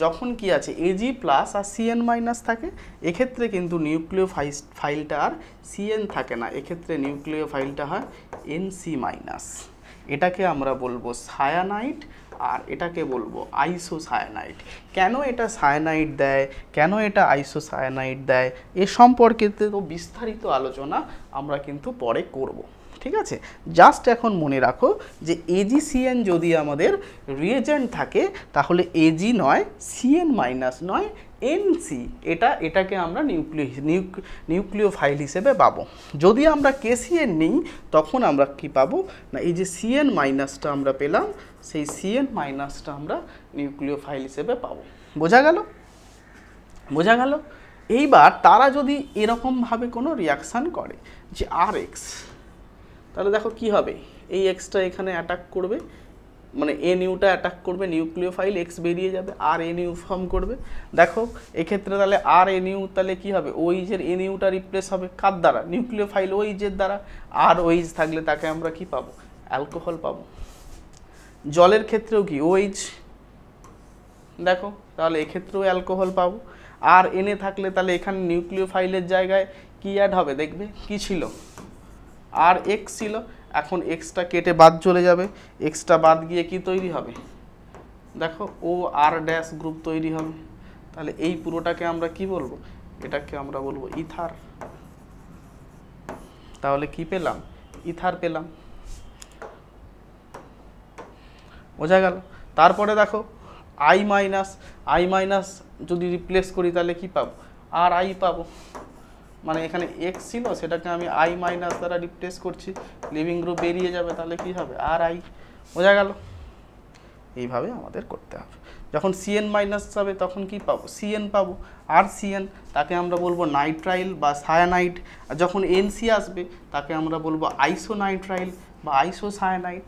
যখন কি আছে Ag প্লাস আর CN মাইনাস থাকে, এক্ষেত্রে কিন্তু নিউক্লিওফাইলটা আর CN থাকে না, এক্ষেত্রে নিউক্লিওফাইলটা হয় NC মাইনাস। এটাকে আমরা বলবো সায়ানাইড, আর এটাকে বলবো আইসোসায়ানাইড। কেন এটা সায়ানাইড দেয়, কেন এটা আইসোসায়ানাইড দেয়, এ সম্পর্কে তো বিস্তারিত আলোচনা আমরা কিন্তু পরে করব। ঠিক আছে, জাস্ট এখন মনে রাখো যে AgCN যদি আমাদের রিয়েজেন্ট থাকে, তাহলে Ag নয়, CN মাইনাস নয়, NC, এটাকে আমরা নিউক্লিওফাইল হিসেবে পাবো। যদি আমরা KCN নিই তখন আমরা কি পাবো না, এই যে CN মাইনাসটা আমরা পেলাম, সেই CN মাইনাসটা আমরা নিউক্লিওফাইল হিসেবে পাবো। বোঝা গেল? বোঝা গেল? এইবার তারা যদি এরকমভাবে কোনো রিয়াকশান করে যে আর এক্স, তাহলে দেখো কি হবে, এই এক্সটা এখানে অ্যাটাক করবে, মানে এন ইউটা অ্যাটাক করবে, নিউক্লিওফাইল এক্স বেরিয়ে যাবে, আর এন ইউ ফর্ম করবে। দেখো এক্ষেত্রে তাহলে আর এন ইউ তাহলে কী হবে, ওইজের এন ইউটা রিপ্লেস হবে কার দ্বারা, নিউক্লিওফাইল ওইজের দ্বারা। আর ওইজ থাকলে তাকে আমরা কি পাবো, অ্যালকোহল পাবো। জলের ক্ষেত্রেও কি ওইজ, দেখো তাহলে এক্ষেত্রেও অ্যালকোহল পাবো। আর এনে থাকলে তাহলে এখানে নিউক্লিওফাইলের জায়গায় কি অ্যাড হবে, দেখবে কি ছিল, আর এক্স ছিল, এখন এক্সটা কেটে বাদ চলে যাবে, এক্সটা বাদ গিয়ে কি তৈরি হবে, দেখো ও আর ড্যাশ গ্রুপ তৈরি হবে। তাহলে এই পুরোটাকে আমরা কি বলবো, এটাকে আমরা বলবো ইথার। তাহলে কি পেলাম, ইথার পেলাম। বোঝা গেল? তারপরে দেখো আই মাইনাস যদি রিপ্লেস করি তাহলে কি পাবো, আর আই পাবো। মানে এখানে এক্স ছিল, সেটাকে আমি আই মাইনাস দ্বারা রিপ্লেস করছি, লিভিং গ্রুপ বেরিয়ে যাবে, তাহলে কি হবে, আর আই। বোঝা গেল? এইভাবে আমাদের করতে হবে। যখন সিএন মাইনাস যাবে তখন কি পাবো, সিএন পাবো। আর সিএন তাকে আমরা বলবো নাইট্রাইল বা সায়ানাইড। আর যখন এনসি আসবে তাকে আমরা বলবো আইসোনাইট্রাইল বা আইসোসায়ানাইড।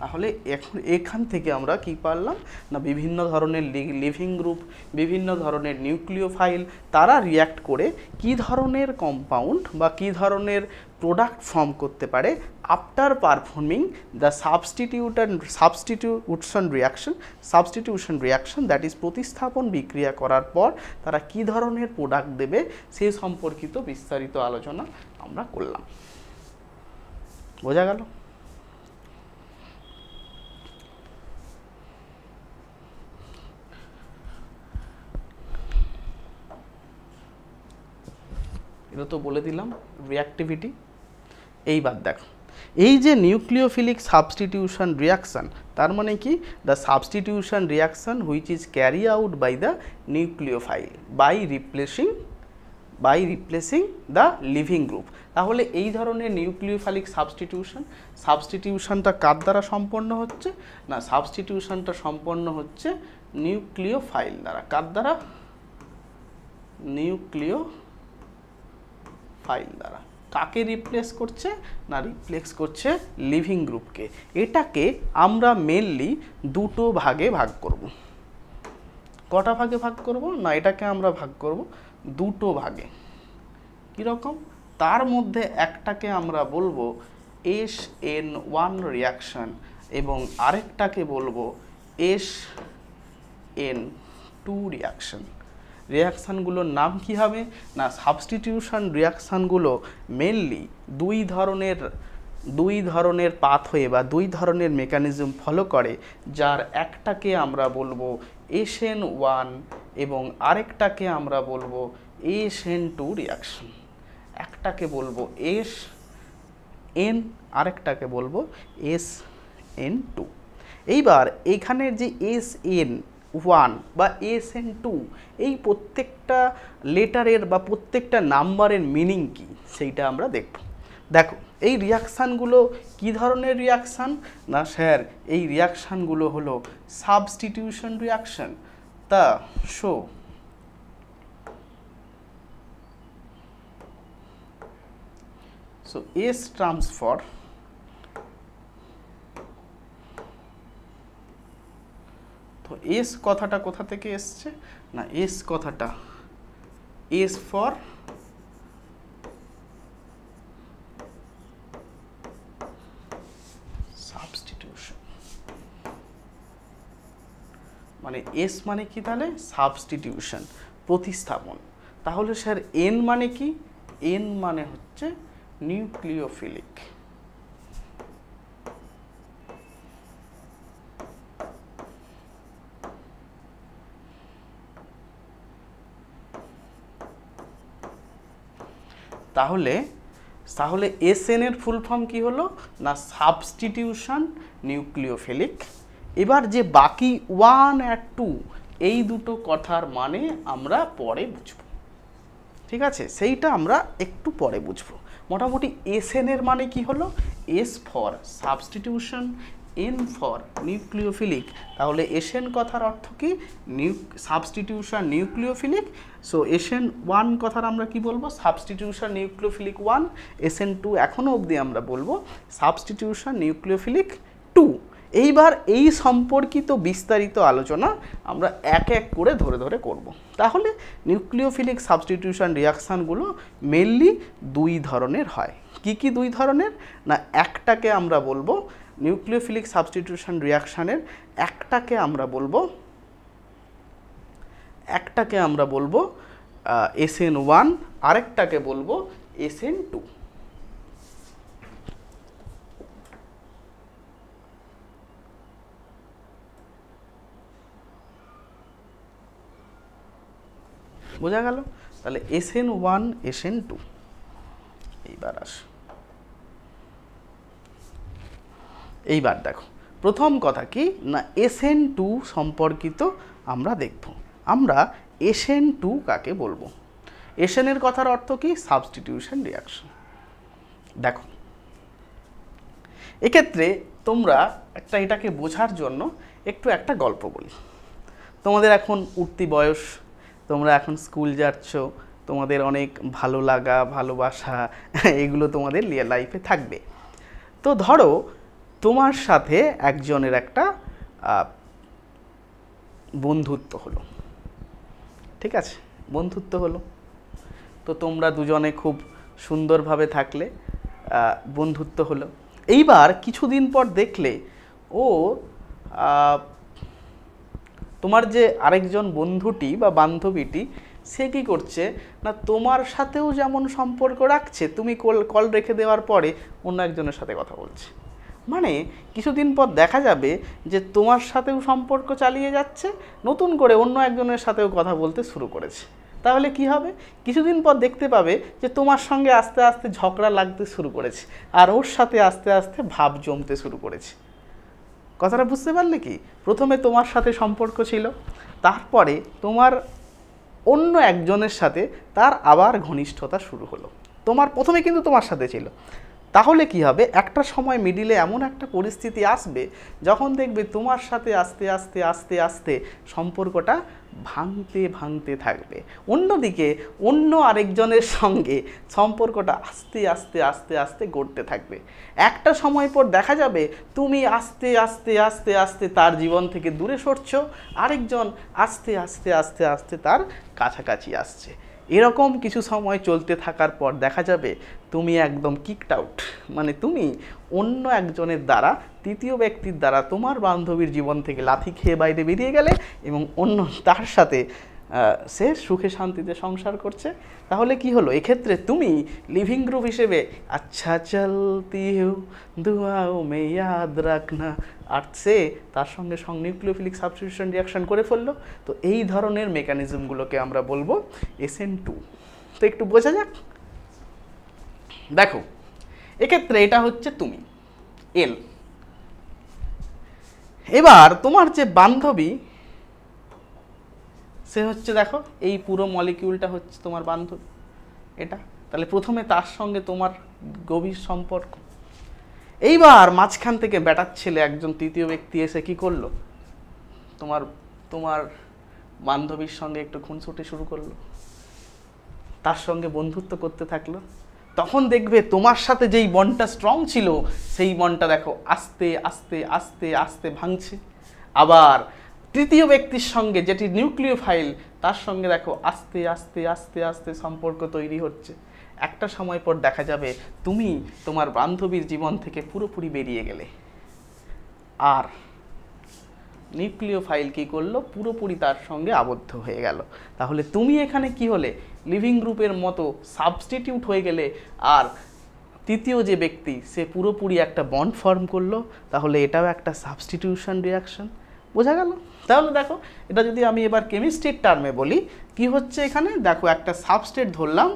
তাহলে এখন এখান থেকে আমরা কি পারলাম না, বিভিন্ন ধরনের লিভিং গ্রুপ, বিভিন্ন ধরনের নিউক্লিওফাইল, তারা রিয়্যাক্ট করে কি ধরনের কম্পাউন্ড বা কি ধরনের প্রোডাক্ট ফর্ম করতে পারে after performing the substitution reaction, that is প্রতিস্থাপন বিক্রিয়া করার পর তারা কি ধরনের প্রোডাক্ট দেবে সেই সম্পর্কিত বিস্তারিত আলোচনা আমরা করলাম। বোঝা গেল? এটা তো বলে দিলাম রিঅ্যাক্টিভিটি। এইবার দেখো এই যে নিউক্লিওফিলিক সাবস্টিটিউশন রিয়াকশান, তার মানে কি, the substitution reaction which is carry out by the nucleophile by replacing the leaving group. তাহলে এই ধরনের নিউক্লিওফিলিক সাবস্টিটিউশনটা কার দ্বারা সম্পন্ন হচ্ছে না, সাবস্টিটিউশনটা সম্পন্ন হচ্ছে নিউক্লিওফাইল দ্বারা। কার দ্বারা, নিউক্লিওফাইল দ্বারা। কাকে রিপ্লেস করছে না, রিপ্লেস করছে লিভিং গ্রুপকে। এটাকে আমরা মেনলি দুটো ভাগে ভাগ করব। কটা ভাগে ভাগ করব না, এটাকে আমরা ভাগ করব দুটো ভাগে। কীরকম, তার মধ্যে একটাকে আমরা বলবো SN1 রিয়াকশান এবং আরেকটাকে বলবো SN2 রিয়াকশান। রিয়াকশানগুলোর নাম কি হবে না, সাবস্টিটিউশন রিয়াকশানগুলো মেনলি দুই ধরনের পাথওয়ে বা দুই ধরনের মেকানিজম ফলো করে, যার একটাকে আমরা বলবো SN1 এবং আরেকটাকে আমরা বলবো SN2 রিয়াকশান। একটাকে বলবো SN, আরেকটাকে বলবো SN2। এইবার এখানের যে SN1 বা SN2, এই প্রত্যেকটা লেটারের বা প্রত্যেকটা নাম্বারের মিনিং কি সেইটা আমরা দেখব। দেখো এই রিয়াকশানগুলো কি ধরনের রিয়াকশান না স্যার, এই রিয়াকশানগুলো হলো সাবস্টিটিউশন রিয়াকশান। তা শো S stands for তো এস কথাটা কোথা থেকে এসছে না, এস কথাটা এস ফর সাবস্টিটিউশন। মানে এস মানে কি তাহলে, সাবস্টিটিউশন, প্রতিস্থাপন। তাহলে স্যার এন মানে কি, এন মানে হচ্ছে নিউক্লিওফিলিক। তাহলে এসএন এর ফুল ফর্ম কি হলো না, সাবস্টিটিউশন নিউক্লিওফিলিক। এবার যে বাকি 1 আর 2 এই দুটো কথার মানে আমরা পরে বুঝবো, ঠিক আছে, সেইটা আমরা একটু পরে বুঝবো। মোটামুটি এসএন এর মানে কি হলো, S for substitution, N for nucleophilic, তাহলে এসএন কথার অর্থ কি? Substitution nucleophilic. সো এসএন 1 কথার আমরা কি বলবো? Substitution nucleophilic 1। এসএন 2 এখনও অবধি আমরা বলবো সাবস্টিটিউশন নিউক্লিওফিলিক 2। এইবার এই সম্পর্কিত বিস্তারিত আলোচনা আমরা এক এক করে ধরে ধরে করব। তাহলে নিউক্লিওফিলিক সাবস্টিটিউশন রিয়াকশানগুলো মেনলি 2 ধরনের হয়। কি কি 2 ধরনের? না, একটাকে আমরা বলবো নিউক্লিওফিলিক সাবস্টিটিউশন রিয়াকশানের একটাকে আমরা বলবো SN1, আরেকটাকে বলবো SN2। বোঝা গেল? তাহলে SN1 SN2। এইবার দেখো প্রথম কথা কি না, SN2 সম্পর্কিত আমরা দেখব। আমরা SN2 কাকে বলবো? SN এর কথার অর্থ কি? Substitution reaction. দেখো এক্ষেত্রে তোমরা এটাকে বোঝার জন্য একটা গল্প বলি। তোমাদের এখন উঠতি বয়স, তোমরা এখন স্কুল যাচ্ছ, তোমাদের অনেক ভালো লাগা ভালোবাসা এগুলো তোমাদের লাইফে থাকবে। তো ধরো তোমার সাথে একজনের একটা বন্ধুত্ব হলো, ঠিক আছে? বন্ধুত্ব হলো, তো তোমরা দুজনে খুব সুন্দরভাবে থাকলে, বন্ধুত্ব হলো। এইবার কিছুদিন পর দেখলে ও তোমার যে আরেকজন বন্ধুটি বা বান্ধবীটি, সে কী করছে না, তোমার সাথেও যেমন সম্পর্ক রাখছে, তুমি কল রেখে দেওয়ার পরে অন্য একজনের সাথে কথা বলছে। মানে কিছুদিন পর দেখা যাবে যে তোমার সাথেও সম্পর্ক চালিয়ে যাচ্ছে, নতুন করে অন্য একজনের সাথেও কথা বলতে শুরু করেছে। তাহলে কি হবে? কিছুদিন পর দেখতে পাবে যে তোমার সঙ্গে আস্তে আস্তে ঝগড়া লাগতে শুরু করেছে, আর ওর সাথে আস্তে আস্তে ভাব জমতে শুরু করেছে। কথাটা বুঝতে পারলে কি? প্রথমে তোমার সাথে সম্পর্ক ছিল, তারপরে তোমার অন্য একজনের সাথে তার আবার ঘনিষ্ঠতা শুরু হলো। প্রথমে কিন্তু তোমার সাথে ছিল। তাহলে কি হবে? একটা সময় মিডিলে এমন একটা পরিস্থিতি আসবে যখন দেখবে তোমার সাথে আস্তে আস্তে আস্তে আস্তে সম্পর্কটা ভাঙতে থাকবে। অন্যদিকে অন্য আরেকজনের সঙ্গে সম্পর্কটা আস্তে আস্তে আস্তে আস্তে গড়তে থাকবে। একটা সময় পর দেখা যাবে তুমি আস্তে আস্তে আস্তে আস্তে তার জীবন থেকে দূরে সরছো, আরেকজন আস্তে আস্তে আস্তে আস্তে তার কাছাকাছি আসছে। এরকম কিছু সময় চলতে থাকার পর দেখা যাবে তুমি একদম কিকড আউট, মানে তুমি অন্য একজনের দ্বারা, তৃতীয় ব্যক্তির দ্বারা তোমার বান্ধবীর জীবন থেকে লাথি খেয়ে বাইরে বেরিয়ে গেলে এবং অন্য তার সাথে সে সুখে শান্তিতে সংসার করছে। তাহলে কি হলো? এক্ষেত্রে তুমি লিভিং গ্রুপ হিসেবে আচ্ছা চলতি হো দুআও মে ইয়াদ রাখনা, আর সে তার সঙ্গে নিউক্লিওফিলিক সাবস্টিটিউশন রিয়াকশন করে ফেললো। তো এই ধরনের মেকানিজমগুলোকে আমরা বলবো SN2। তো একটু বোঝা যাক। দেখো এক্ষেত্রে এটা হচ্ছে তুমি এল। এবার তোমার যে বান্ধবী, সে হচ্ছে, দেখো এই পুরো মলিকিউলটা হচ্ছে তোমার বান্ধবী এটা। তাহলে প্রথমে তার সঙ্গে তোমার গভীর সম্পর্ক। এইবার মাঝখান থেকে ব্যাটার ছেলে একজন তৃতীয় ব্যক্তি এসে কি করলো? তোমার বান্ধবীর সঙ্গে একটু খুনসুটি শুরু করলো, তার সঙ্গে বন্ধুত্ব করতে থাকলো। তখন দেখবে তোমার সাথে যেই বন্ডটা স্ট্রং ছিল, সেই বন্ডটা দেখো আস্তে আস্তে আস্তে আস্তে ভাঙছে। আবার তৃতীয় ব্যক্তির সঙ্গে, যেটি নিউক্লিওফাইল, তার সঙ্গে দেখো আস্তে আস্তে আস্তে আস্তে সম্পর্ক তৈরি হচ্ছে। একটা সময় পর দেখা যাবে তুমি তোমার বান্ধবীর জীবন থেকে পুরোপুরি বেরিয়ে গেলে, আর নিউক্লিওফাইল কী করলো? পুরোপুরি তার সঙ্গে আবদ্ধ হয়ে গেল। তাহলে তুমি এখানে কি হলে? লিভিং গ্রুপের মতো সাবস্টিটিউট হয়ে গেলে, আর তৃতীয় যে ব্যক্তি সে পুরোপুরি একটা বন্ড ফর্ম করলো। তাহলে এটাও একটা সাবস্টিটিউশন রিয়াকশন। বোঝা গেল? তাহলে দেখো এটা যদি আমি এবার কেমিস্ট্রির টার্মে বলি, কি হচ্ছে এখানে? দেখো একটা সাবস্টেট ধরলাম,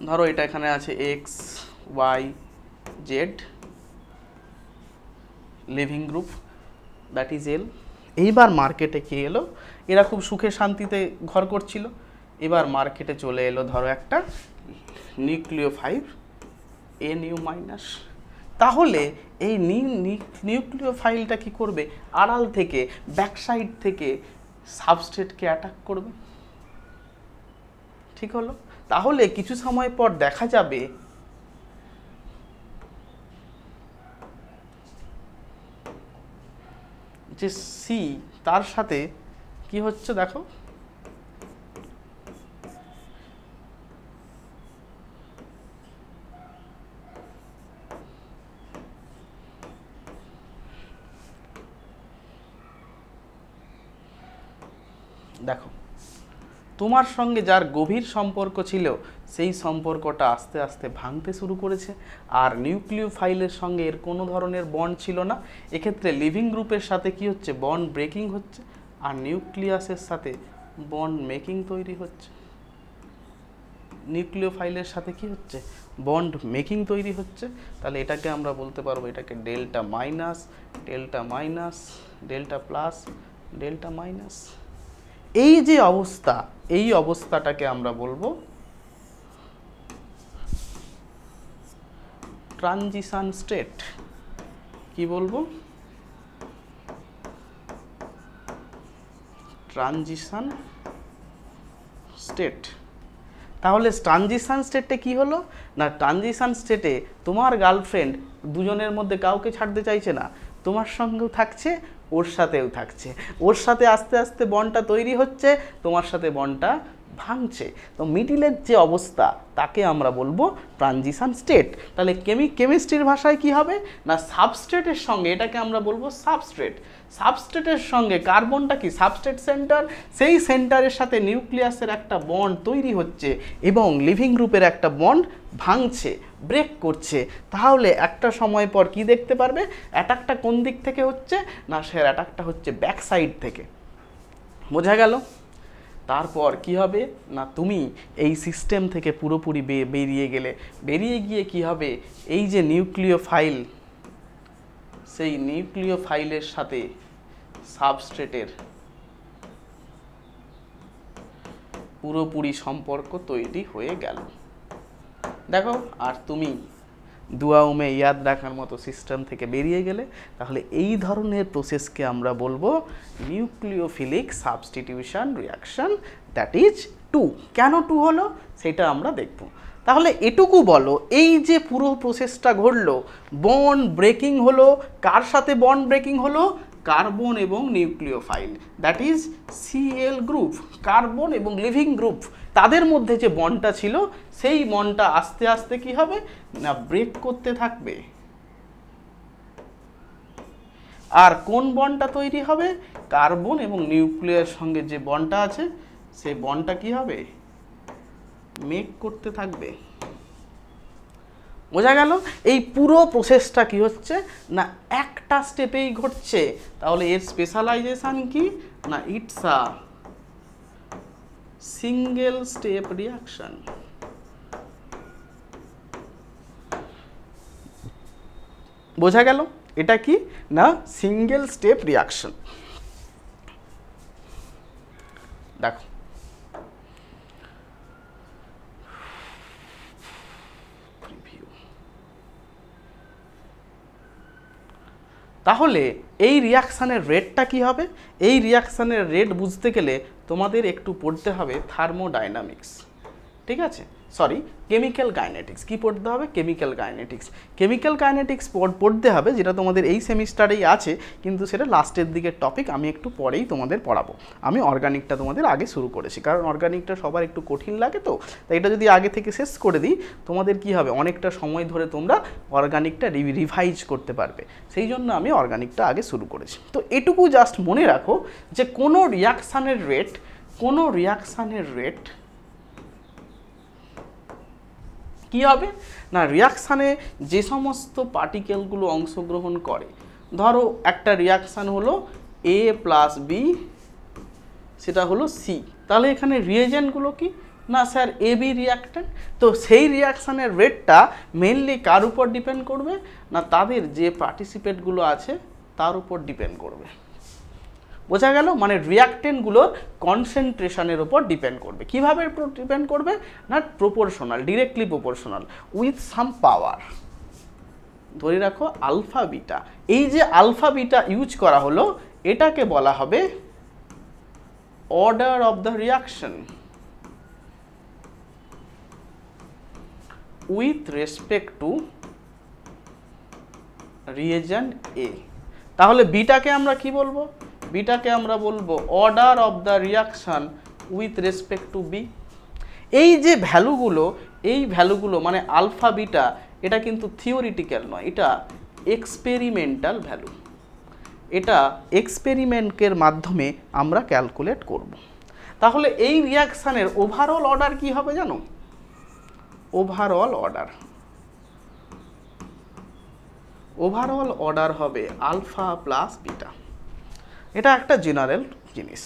ধরো এটা এখানে আছে X Y Z, leaving group that is L. এইবার মার্কেটে কে এলো? এরা খুব সুখে শান্তিতে ঘর করছিল, এবার মার্কেটে চলে এলো ধরো একটা নিউক্লিওফাইল NU মাইনাস। তাহলে এই নিউক্লিওফাইলটা কি করবে, আড়াল থেকে ব্যাক সাইড থেকে সাবস্ট্রেটকে অ্যাটাক করবে। ঠিক হলো? তাহলে কিছু সময় পর দেখা যাবে যে সি তার সাথে কি হচ্ছে দেখো, দেখো তোমার সঙ্গে যার গভীর সম্পর্ক ছিল সেই সম্পর্কটা আস্তে আস্তে ভাঙতে শুরু করেছে। আর নিউক্লিওফাইলের সঙ্গে এর কোনো ধরনের বন্ড ছিল না। এক্ষেত্রে লিভিং গ্রুপের সাথে কি হচ্ছে, বন্ড ব্রেকিং হচ্ছে, আর নিউক্লিয়াসের সাথে বন্ড মেকিং তৈরি হচ্ছে। নিউক্লিওফাইলের সাথে কি হচ্ছে, বন্ড মেকিং তৈরি হচ্ছে। তাহলে এটাকে আমরা বলতে পারবো, এটাকে delta minus, delta minus, delta plus, delta minus. এই যে অবস্থা, এই অবস্থাটাকে আমরা বলবো ট্রানজিশন স্টেট। কি বলবো, ট্রানজিশন স্টেট। তাহলে ট্রানজিশন স্টেটে কি হলো না, ট্রানজিশন স্টেটে তোমার গার্লফ্রেন্ড দুজনের মধ্যে কাউকে ছাড়তে চাইছে না, তোমার সঙ্গেও থাকছে, ওর সাথেও থাকছে, ওর সাথে আস্তে আস্তে বন্ডটা তৈরি হচ্ছে, তোমার সাথে বন্ডটা ভাঙছে। তো মিডিলের যে অবস্থা তাকে আমরা বলবো ট্রানজিশন স্টেট। তাহলে কেমিস্ট্রির ভাষায় কি হবে না, সাবস্ট্রেটের সঙ্গে, এটাকে আমরা বলবো সাবস্ট্রেট। সাবস্ট্রেটের সঙ্গে কার্বনটা কি সাবস্ট্রেট সেন্টার, সেই সেন্টারের সাথে নিউক্লিয়াসের একটা বন্ড তৈরি হচ্ছে এবং লিভিং গ্রুপের একটা বন্ড ভাঙছে, ব্রেক করছে। তাহলে একটা সময় পর কি দেখতে পারবে, অ্যাটাকটা কোন দিক থেকে হচ্ছে না, সে অ্যাটাকটা হচ্ছে ব্যাক সাইড থেকে। বোঝা গেল? তারপর কি হবে না, তুমি এই সিস্টেম থেকে পুরোপুরি বেরিয়ে গেলে, বেরিয়ে গিয়ে কি হবে, এই যে নিউক্লিওফাইল, সেই নিউক্লিওফাইলের সাথে সাবস্ট্রেটের পুরোপুরি সম্পর্ক তৈরি হয়ে গেল। দেখো, আর তুমি দুয়াউমে ইয়াদ রাখার মতো সিস্টেম থেকে বেরিয়ে গেলে। তাহলে এই ধরনের প্রসেসকে আমরা বলবো nucleophilic substitution reaction, that is 2। কেন 2 হলো সেটা আমরা দেখব। তাহলে এটুকু বলো, এই যে পুরো প্রসেসটা ঘটলো, বন্ড ব্রেকিং হলো, কার সাথে বন্ড ব্রেকিং হলো, কার্বন এবং nucleophile, that is Cl group, carbon এবং লিভিং গ্রুপ, তাদের মধ্যে যে বন্ডটা ছিল সেই বন্ডটা আস্তে আস্তে কি হবে না, ব্রেক করতে থাকবে। আর কোন বন্ডটা তৈরি হবে, কার্বন এবং নিউক্লিয়ার সঙ্গে যে বন্ডটা আছে সেই বন্ডটা কি হবে, মেক করতে থাকবে। বোঝা গেল? এই পুরো প্রসেসটা কি হচ্ছে না, একটা স্টেপেই ঘটছে। তাহলে এর স্পেশালাইজেশন কি না, it's a single step reaction. বোঝা গেল? এটা কি না, সিঙ্গেল স্টেপ রিয়াকশন। দেখো, তাহলে এই রিয়াকশানের রেটটা কি হবে, এই রিয়াকশানের রেট বুঝতে গেলে তোমাদের একটু পড়তে হবে থার্মোডাইনামিক্স। ঠিক আছে, সরি, কেমিক্যাল কাইনেটিক্স। কি পড়তে হবে, কেমিক্যাল কাইনেটিক্স। কেমিক্যাল কাইনেটিক্স পড়তে হবে, যেটা তোমাদের এই সেমিস্টারেই আছে, কিন্তু সেটা লাস্টের দিকের টপিক, আমি একটু পরেই তোমাদের পড়াবো। আমি অর্গানিকটা তোমাদের আগে শুরু করেছি, কারণ অর্গানিকটা সবার একটু কঠিন লাগে, তো তাই এটা যদি আগে থেকে শেষ করে দিই তোমাদের কি হবে, অনেকটা সময় ধরে তোমরা অর্গানিকটা রিভাইজ করতে পারবে। সেই জন্য আমি অর্গানিকটা আগে শুরু করেছি। তো এটুকু জাস্ট মনে রাখো যে কোনো রিয়াকশানের রেট কি হবে না, রিয়াকশানে যে সমস্ত পার্টিকেলগুলো অংশগ্রহণ করে, ধরো একটা রিয়াকশান হলো A + B, সেটা হলো C, তাহলে এখানে রিয়েজেন্টগুলো কি না স্যার AB রিয়াক্ট্যান্ট। তো সেই রিয়াকশানের রেটটা মেইনলি কার উপর ডিপেন্ড করবে না, তাদের যে পার্টিসিপেটগুলো আছে তার উপর ডিপেন্ড করবে। বোঝা গেল? মানে রিয়াক্টেন্টগুলোর কনসেন্ট্রেশনের উপর ডিপেন্ড করবে। কিভাবে ডিপেন্ড করবে? না proportional, directly proportional with some power. ধরে রাখো আলফা বিটা। এই যে আলফা বিটা ইউজ করা হলো, এটাকে বলা হবে order of the reaction with respect to reagent A. তাহলে বিটাকে আমরা কি বলবো? বিটাকে আমরা বলবো order of the reaction with respect to B. এই যে ভ্যালুগুলো, এই ভ্যালুগুলো মানে আলফা বিটা, এটা কিন্তু থিওরিটিক্যাল নয়, এটা এক্সপেরিমেন্টাল ভ্যালু। এটা এক্সপেরিমেন্টের মাধ্যমে আমরা ক্যালকুলেট করব। তাহলে এই রিয়াকশানের ওভারঅল অর্ডার কি হবে জানো? ওভারঅল অর্ডার হবে আলফা প্লাস বিটা। এটা একটা জেনারেল জিনিস।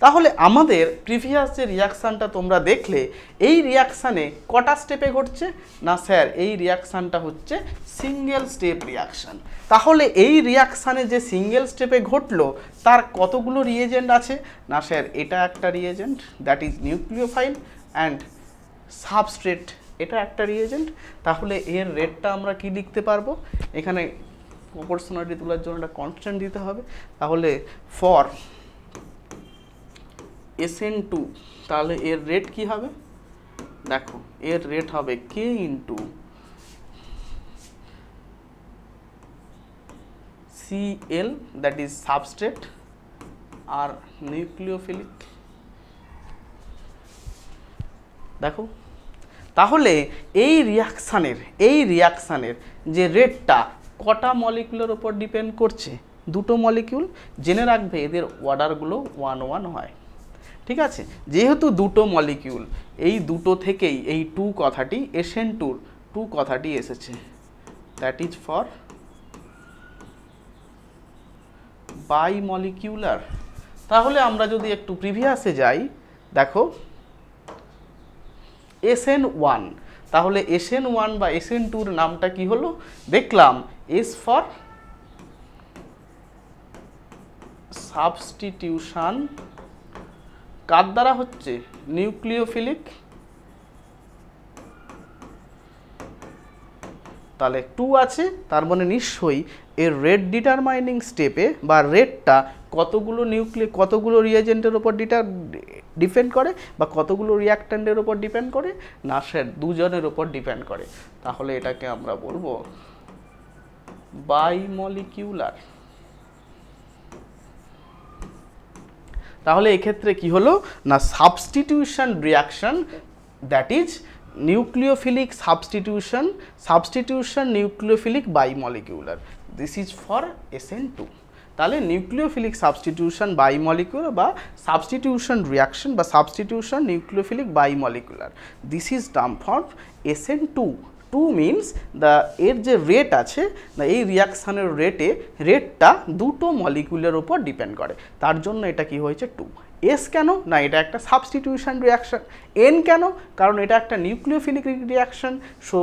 তাহলে আমাদের প্রিভিয়াস যে রিয়াকশানটা তোমরা দেখলে, এই রিয়াকশানে কটা স্টেপে ঘটছে? না স্যার, এই রিয়াকশানটা হচ্ছে সিঙ্গেল স্টেপ রিয়াকশান। তাহলে এই রিয়াকশানে যে সিঙ্গেল স্টেপে ঘটলো, তার কতগুলো রিয়েজেন্ট আছে? না স্যার, এটা একটা reagent, that is nucleophile, and substrate এটা একটা রিয়েজেন্ট। তাহলে এর রেটটা আমরা কি লিখতে পারবো? এখানে প্রপোর্শনালিটি তোলার জন্য একটা কনস্ট্যান্ট দিতে হবে। তাহলে ফর SN2, তাহলে এর রেট কি হবে? দেখো এর রেট হবে K into Cl, that is substrate, আর নিউক্লিওফিলিক। দেখো তাহলে এই রিয়াকশানের যে রেটটা কটা মলিকিউলের উপর ডিপেন্ড করছে? দুটো মলিকিউল। জেনে রাখবে এদের অর্ডারগুলো 1 1 হয়। ঠিক আছে? যেহেতু দুটো মলিকিউল, এই দুটো থেকেই এই 2 কথাটি, SN2 2 কথাটি এসেছে, দ্যাট ইজ ফর বাইমলিকিউলার। তাহলে আমরা যদি একটু প্রিভিয়াসে যাই, দেখো SN1, তাহলে SN1 বা SN2 এর নামটা কি হলো? দেখলাম S ফর সাবস্টিটিউশন, কার দ্বারা হচ্ছে? নিউক্লিওফিলিক। তাহলে 2 আছে, তার মানে নিশ্চয়ই এর রেট ডিটারমাইনিং স্টেপে বা রেটটা কতগুলো রিয়েজেন্টের উপর ডিপেন্ড করে বা কতগুলো রিয়াক্ট্যান্টের উপর ডিপেন্ড করে? না স্যার, দুজনের উপর ডিপেন্ড করে। তাহলে এটাকে আমরা বলবো বাইমলিকিউলার। তাহলে এক্ষেত্রে কি হলো? না substitution reaction, that is nucleophilic substitution nucleophilic bimolecular, this is for SN2। তাহলে নিউক্লিওফিলিক সাবস্টিটিউশন বাইমলিকুলার বা সাবস্টিটিউশন রিয়াকশন বা substitution nucleophilic bimolecular, this is term for SN2। 2 means এর যে রেট আছে না, এই রিয়াকশানের রেটটা দুটো মলিকিউলের উপর ডিপেন্ড করে, তার জন্য এটা কি হয়েছে 2। S কেন? না এটা একটা সাবস্টিটিউশন রিয়াকশন। N কেন? কারণ এটা একটা nucleophilic reaction. So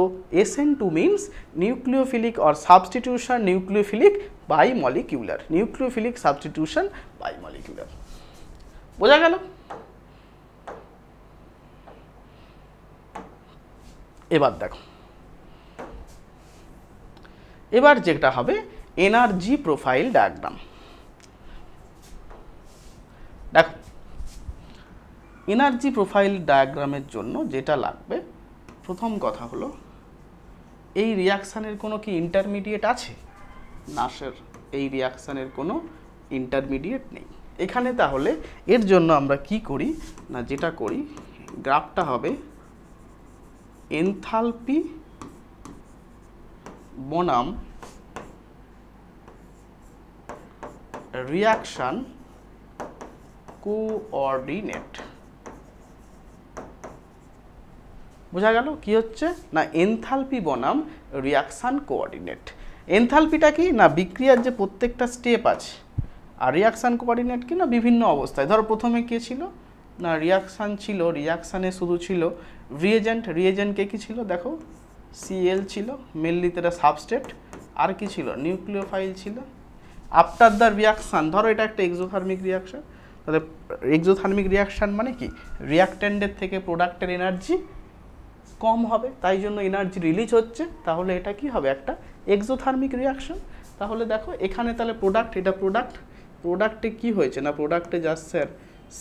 SN2 means nucleophilic or substitution nucleophilic bimolecular, nucleophilic substitution bimolecular. বোঝা গেল? এবার দেখো, এবার যেটা হবে এনার্জি প্রোফাইল ডায়াগ্রাম। দেখো এনার্জি প্রোফাইল ডায়াগ্রামের জন্য যেটা লাগবে, প্রথম কথা হলো এই রিয়াকশানের কোনো কি ইন্টারমিডিয়েট আছে? না স্যার, এই রিয়াকশানের কোনো ইন্টারমিডিয়েট নেই এখানে। তাহলে এর জন্য আমরা কি করি? না যেটা করি, গ্রাফটা হবে এনথালপি বনাম রিয়াকশন কোঅর্ডিনেট। বোঝা গেল কি হচ্ছে? না এনথালপি বনাম রিয়াকশন কোঅর্ডিনেট। এনথালপিটা কি? না বিক্রিয়ার যে প্রত্যেকটা স্টেপ আছে, আর রিয়াকশন কোঅর্ডিনেট কি? না বিভিন্ন অবস্থায়। ধরো প্রথমে কে ছিল? না রিয়াকশান ছিল, রিয়াকশানে শুধু ছিল রিয়েজেন্টকে কি ছিল? দেখো Cl ছিল, মেনলি তারা সাবস্ট্রেট। আর কি ছিল? নিউক্লিওফাইল ছিল। আফটার দ্য রিয়াকশান, ধরো এটা একটা এক্সোথার্মিক রিয়াকশান, তাহলে এক্সোথার্মিক রিয়াকশান মানে কি, রিয়াক্ট্যান্ডের থেকে প্রোডাক্টের এনার্জি কম হবে, তাই জন্য এনার্জি রিলিজ হচ্ছে, তাহলে এটা কি হবে, একটা এক্সোথার্মিক রিয়াকশান। তাহলে দেখো এখানে তাহলে প্রোডাক্ট, এটা প্রোডাক্টে কি হয়েছে না, প্রোডাক্টে জাস্ট স্যার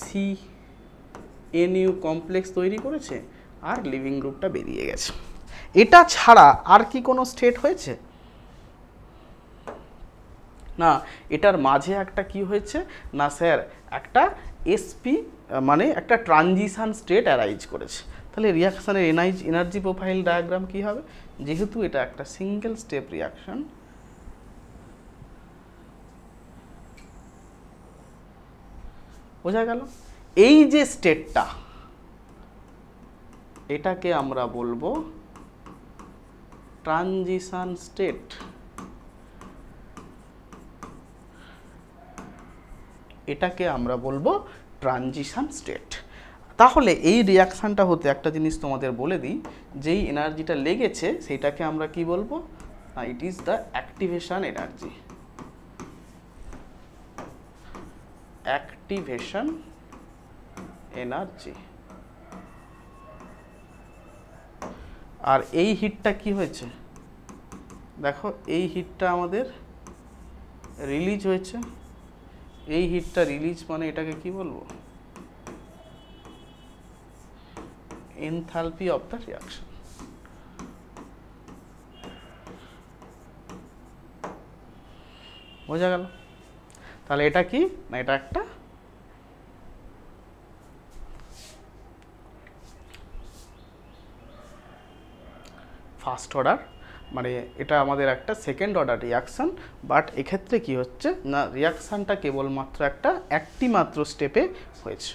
CNU কমপ্লেক্স তৈরি করেছে আর লিভিং গ্রুপটা বেরিয়ে গেছে। এটা ছাড়া আর কি কোনো স্টেট হয়েছে না, এটার মাঝে একটা কি হয়েছে না স্যার, একটা SP মানে একটা ট্রানজিশন স্টেট অ্যারাইজ করেছে। তাহলে রিয়াকশানের এনার্জি প্রোফাইল ডায়াগ্রাম কি হবে, যেহেতু এটা একটা সিঙ্গেল স্টেপ রিয়াকশন, বোঝা গেল? এই যে স্টেটটা, এটাকে আমরা বলবো ট্রানজিশন স্টেট। এটাকে আমরা বলবো ট্রানজিশন স্টেট। তাহলে এই রিয়াকশানটা হতে একটা জিনিস তোমাদের বলে দিই, যেই এনার্জিটা লেগেছে সেটাকে আমরা কি বলবো, it is the activation energy. Activation energy. আর এই হিটটা কি হয়েছে দেখো, এই হিটটা আমাদের রিলিজ হয়েছে, এই হিটটা রিলিজ মানে এটাকে কি বলবো, এনথালপি অফ দ্য রিয়াকশন। বোঝা গেল? তাহলে এটা কি না, এটা একটা ফার্স্ট অর্ডার, মানে এটা আমাদের একটা সেকেন্ড অর্ডার রিয়াকশান, বাট এক্ষেত্রে কি হচ্ছে না, রিয়াকশানটা কেবলমাত্র একটি মাত্র স্টেপে হয়েছে।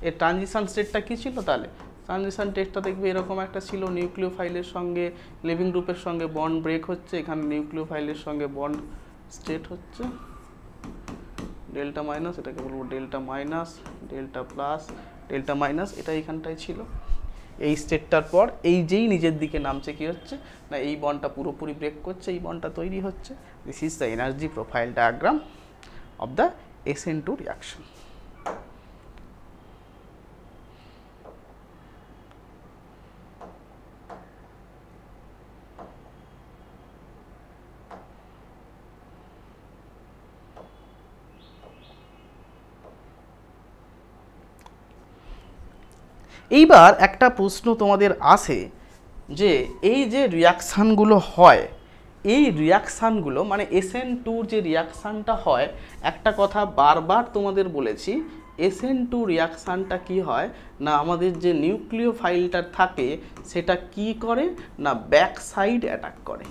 এর ট্রানজিশন স্টেটটা কী ছিল, তাহলে ট্রানজিশন টেস্টটা দেখবে এরকম একটা ছিল, নিউক্লিওফাইলের সঙ্গে লিভিং গ্রুপের সঙ্গে বন্ড ব্রেক হচ্ছে, এখানে নিউক্লিওফাইলের সঙ্গে বন্ড স্টেট হচ্ছে, ডেল্টা মাইনাস, এটাকে বলবো delta minus, delta plus, delta minus, এটা এইখানটায় ছিল। এই স্টেটটার পর এই যেই নিজের দিকে নামছে কি হচ্ছে না, এই বন্ডটা পুরোপুরি ব্রেক করছে, এই বন্ডটা তৈরি হচ্ছে। This is the energy profile diagram of the SN2 reaction. এইবার একটা প্রশ্ন তোমাদের আসে যে এই যে রিয়াকশানগুলো হয়, এই রিয়াকশানগুলো মানে SN2 যে রিয়াকশানটা হয়, একটা কথা বারবার তোমাদের বলেছি, SN2 রিয়াকশানটা কি হয় না, আমাদের যে নিউক্লিওফাইলটা থাকে সেটা কি করে না, ব্যাক সাইড অ্যাটাক করে।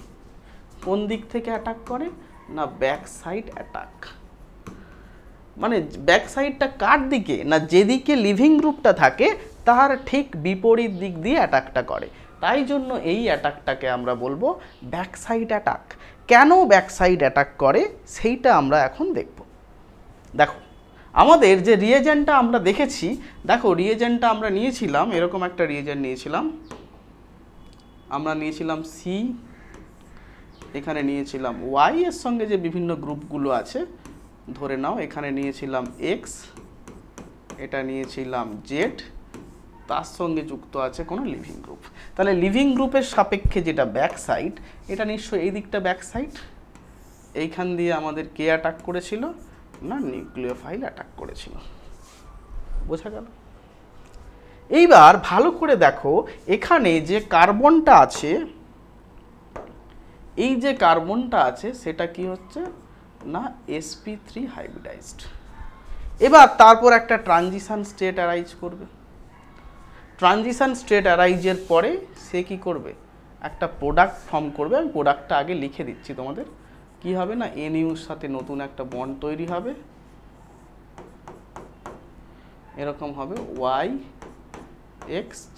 কোন দিক থেকে অ্যাটাক করে না, ব্যাক সাইড অ্যাটাক। মানে ব্যাক সাইডটা কার দিকে না, যেদিকে লিভিং গ্রুপটা থাকে তার ঠিক বিপরীত দিক দিয়ে অ্যাটাকটা করে, তাই জন্য এই অ্যাটাকটাকে আমরা বলবো ব্যাক সাইড অ্যাটাক। কেন ব্যাক সাইড অ্যাটাক করে সেইটা আমরা এখন দেখব। দেখো আমাদের যে রিয়েজেন্টটা আমরা দেখেছি, দেখো রিয়েজেন্টটা আমরা নিয়েছিলাম, এরকম একটা রিয়েজেন্ট নিয়েছিলাম, আমরা নিয়েছিলাম C, এখানে নিয়েছিলাম Y, এর সঙ্গে যে বিভিন্ন গ্রুপগুলো আছে ধরে নাও, এখানে নিয়েছিলাম X, এটা নিয়েছিলাম Z, তার সঙ্গে যুক্ত আছে কোনো লিভিং গ্রুপ। তাহলে লিভিং গ্রুপের সাপেক্ষে যেটা ব্যাক সাইড, এটা নিশ্চয়ই এই দিকটা ব্যাক সাইড, এইখান দিয়ে আমাদের কে অ্যাটাক করেছিল না, নিউক্লিওফাইল অ্যাটাক করেছিল। বোঝা গেল? এইবার ভালো করে দেখো, এখানে যে কার্বনটা আছে, এই যে কার্বনটা আছে সেটা কি হচ্ছে না, sp3 হাইব্রিডাইজড। এবার তারপর একটা ট্রানজিশন স্টেট অ্যারাইজ করবে, ট্রানজিশন স্টেট অ্যারাইজের পরে সে কি করবে, একটা প্রোডাক্ট ফর্ম করবে। আমি প্রোডাক্টটা আগে লিখে দিচ্ছি তোমাদের, কি হবে না, NUর সাথে নতুন একটা বন্ড তৈরি হবে, এরকম হবে YXZ।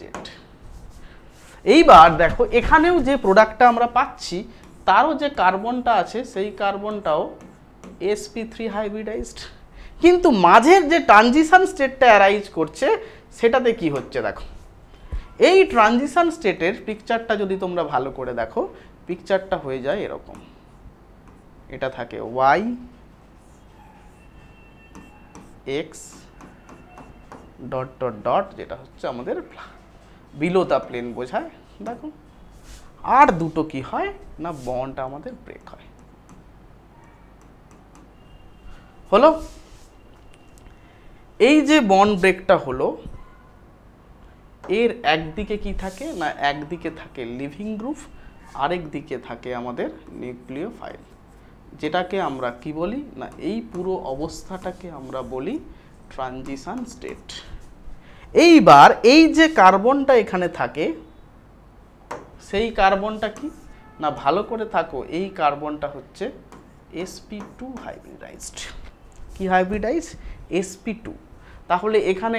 এইবার দেখো এখানেও যে প্রোডাক্টটা আমরা পাচ্ছি তারও যে কার্বনটা আছে সেই কার্বনটাও sp3 হাইব্রিডাইজড, কিন্তু মাঝের যে ট্রানজিশন স্টেটটা অ্যারাইজ করছে সেটাতে কি হচ্ছে দেখো, এই ট্রানজিশন স্টেটের পিকচারটা যদি তোমরা ভালো করে দেখো, পিকচারটা হয়ে যায় এরকম, এটা থাকে Y, x dot dot dot, যেটা হচ্ছে আমাদের বিলো দ্য প্লেন বোঝায়। দেখো আর দুটো কি হয় না বন্ড আমাদের ব্রেক হয়। হলো, এই যে বন্ড ব্রেকটা হলো, এর একদিকে কি থাকে না একদিকে থাকে লিভিং গ্রুপ, আরেক দিকে থাকে আমাদের নিউক্লিওফাইল, যেটাকে আমরা কি বলি না এই পুরো অবস্থাটাকে আমরা বলি ট্রানজিশন স্টেট। এইবার এই যে কার্বনটা এখানে থাকে, সেই কার্বনটা কি না ভালো করে থাকো, এই কার্বনটা হচ্ছে sp2 হাইব্রিডাইজড। কি হাইব্রিডাইজ? sp2। তাহলে এখানে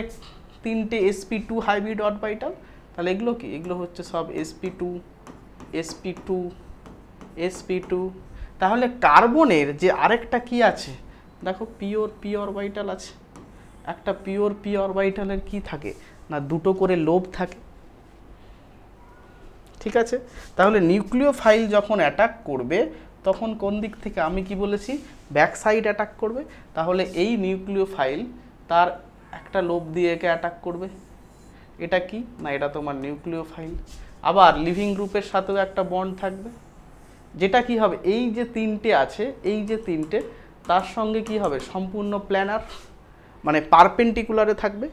তিনটে sp2 হাইব্রিড অরবিটাল, তাহলে এগুলো কি? এগুলো হচ্ছে সব sp2 sp2 sp2। তাহলে কার্বনের যে আরেকটা কি আছে দেখো, পিওর পি অরবিটাল আছে। একটা পিওর পি অরবিটালের কি থাকে না দুটো করে লোব থাকে, ঠিক আছে? তাহলে নিউক্লিওফাইল যখন অ্যাটাক করবে তখন কোন দিক থেকে? আমি কি বলেছি? ব্যাক সাইড অ্যাটাক করবে। তাহলে এই নিউক্লিওফাইল তার একটা লোব দিয়ে একে অ্যাটাক করবে। এটা কি না এটা তোমার নিউক্লিওফাইল। আবার লিভিং গ্রুপের সাথেও একটা বন্ড থাকবে, যেটা কি হবে এই যে তিনটে আছে, এই যে তিনটে তার সঙ্গে কি হবে সম্পূর্ণ প্ল্যানার, মানে পারপেন্ডিকুলারে থাকবে।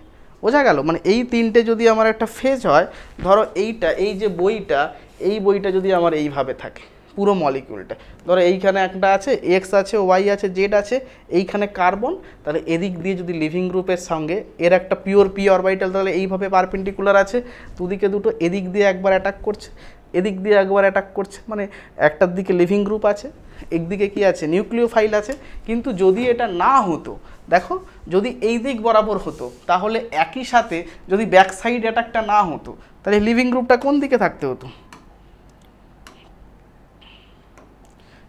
বোঝা গেল? মানে এই তিনটে যদি আমার একটা ফেজ হয়, ধরো এইটা এই যে বইটা, এই বইটা যদি আমার এইভাবে থাকে পুরো মলিকিউলটা, ধরো এইখানে একটা আছে এক্স আছে ওয়াই আছে জেড আছে, এইখানে কার্বন, তাহলে এদিক দিয়ে যদি লিভিং গ্রুপের সঙ্গে এর একটা পিওর পি অরবিটাল তাহলে এইভাবে পারপেন্ডিকুলার আছে, দুদিকে দুটো, এদিক দিয়ে একবার অ্যাটাক করছে এদিক দিয়ে একবার অ্যাটাক করছে, মানে একটার দিকে লিভিং গ্রুপ আছে একদিকে কি আছে নিউক্লিওফাইল আছে। কিন্তু যদি এটা না হতো, দেখো যদি এই দিক বরাবর হতো তাহলে একই সাথে যদি ব্যাক সাইড অ্যাটাকটা না হতো তাহলে লিভিং গ্রুপটা কোন দিকে থাকতে হতো?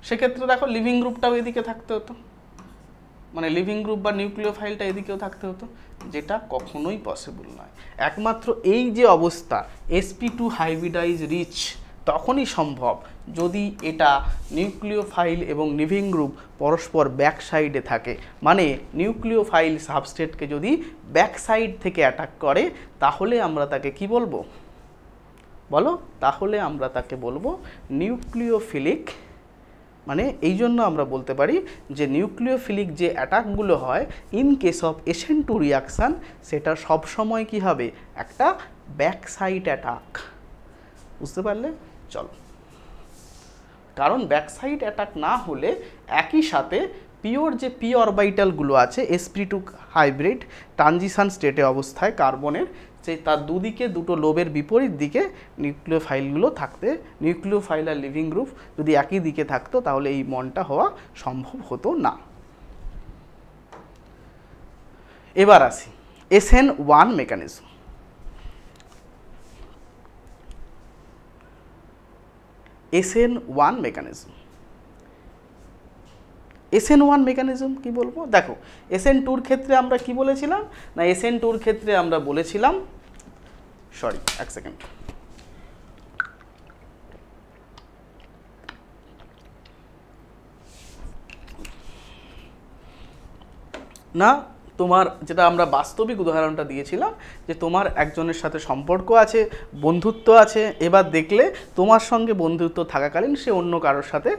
সেক্ষেত্রে দেখো লিভিং গ্রুপটাও এদিকে থাকতে হতো, মানে লিভিং গ্রুপ বা নিউক্লিওফাইলটা এদিকেও থাকতে হতো, যেটা কখনোই পসিবল নয়। একমাত্র এই যে অবস্থা sp2 হাইব্রিডাইজ রিচ তখনই সম্ভব যদি এটা নিউক্লিওফাইল এবং লিভিং গ্রুপ পরস্পর ব্যাক সাইডে থাকে। মানে নিউক্লিওফাইল সাবস্ট্রেটকে যদি ব্যাক সাইড থেকে অ্যাটাক করে তাহলে আমরা তাকে কি বলবো বলো? তাহলে আমরা তাকে বলবো নিউক্লিওফিলিক। মানে এই জন্য আমরা বলতে পারি যে নিউক্লিওফিলিক যে অ্যাটাকগুলো হয় in case of SN2 reaction, সেটা সবসময় কি হবে? একটা ব্যাক সাইড অ্যাটাক। বুঝতে পারলে? চলো, কারণ ব্যাক সাইড অ্যাটাক না হলে একই সাথে পিওর যে পি অরবিটালগুলো আছে sp2 হাইব্রিড ট্রানজিশন স্টেটে অবস্থায় কার্বনের, সেই তার দুদিকে দুটো লোবের বিপরীত দিকে নিউক্লিওফাইলগুলো থাকতে, নিউক্লিওফাইল আর লিভিং গ্রুপ যদি একই দিকে থাকতো তাহলে এই বন্ডটা হওয়া সম্ভব হতো না। এবার আসি SN1 mechanism. SN1 mechanism, SN1 mechanism কি বলবো? দেখো SN2 ক্ষেত্রে আমরা কি বলেছিলাম না SN2 ক্ষেত্রে আমরা বলেছিলাম, সরি এক সেকেন্ড, না তোমার যেটা আমরা বাস্তবিক উদাহরণটা দিয়েছিলাম যে তোমার একজনের সাথে সম্পর্ক আছে, বন্ধুত্ব আছে, এবার দেখলে তোমার সঙ্গে বন্ধুত্ব থাকাকালীন সে অন্য কারোর সাথে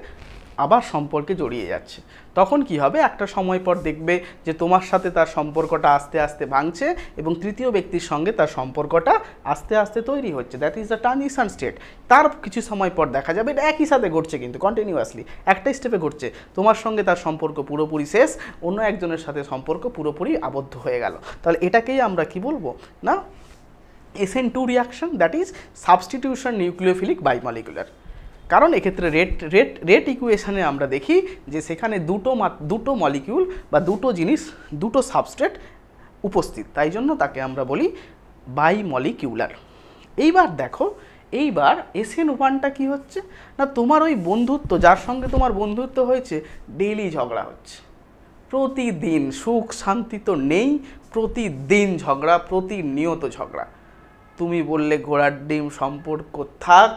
আবার সম্পর্কে জড়িয়ে যাচ্ছে, তখন কি হবে? একটা সময় পর দেখবে যে তোমার সাথে তার সম্পর্কটা আস্তে আস্তে ভাঙছে এবং তৃতীয় ব্যক্তির সঙ্গে তার সম্পর্কটা আস্তে আস্তে তৈরি হচ্ছে। That is the transition state. তার কিছু সময় পর দেখা যাবে এটা একই সাথে ঘটছে, কিন্তু কন্টিনিউয়াসলি একটাই স্টেপে ঘটছে। তোমার সঙ্গে তার সম্পর্ক পুরোপুরি শেষ, অন্য একজনের সাথে সম্পর্ক পুরোপুরি আবদ্ধ হয়ে গেল। তাহলে এটাকেই আমরা কি বলবো না SN2 reaction, that is substitution nucleophilic bimolecular. কারণ এক্ষেত্রে রেট ইকুয়েশনে আমরা দেখি যে সেখানে দুটো মলিকিউল বা দুটো জিনিস, দুটো সাবস্ট্রেট উপস্থিত, তাই জন্য তাকে আমরা বলি বাইমলিকিউলার। এইবার দেখো, এইবার SN1টা কি হচ্ছে না তোমার ওই বন্ধুত্ব, যার সঙ্গে তোমার বন্ধুত্ব হয়েছে, ডেইলি ঝগড়া হচ্ছে, প্রতিদিন, সুখ শান্তি তো নেই, প্রতিদিন ঝগড়া, প্রতিনিয়ত ঝগড়া। তুমি বললে ঘোড়ার ডিম সম্পর্ক থাক,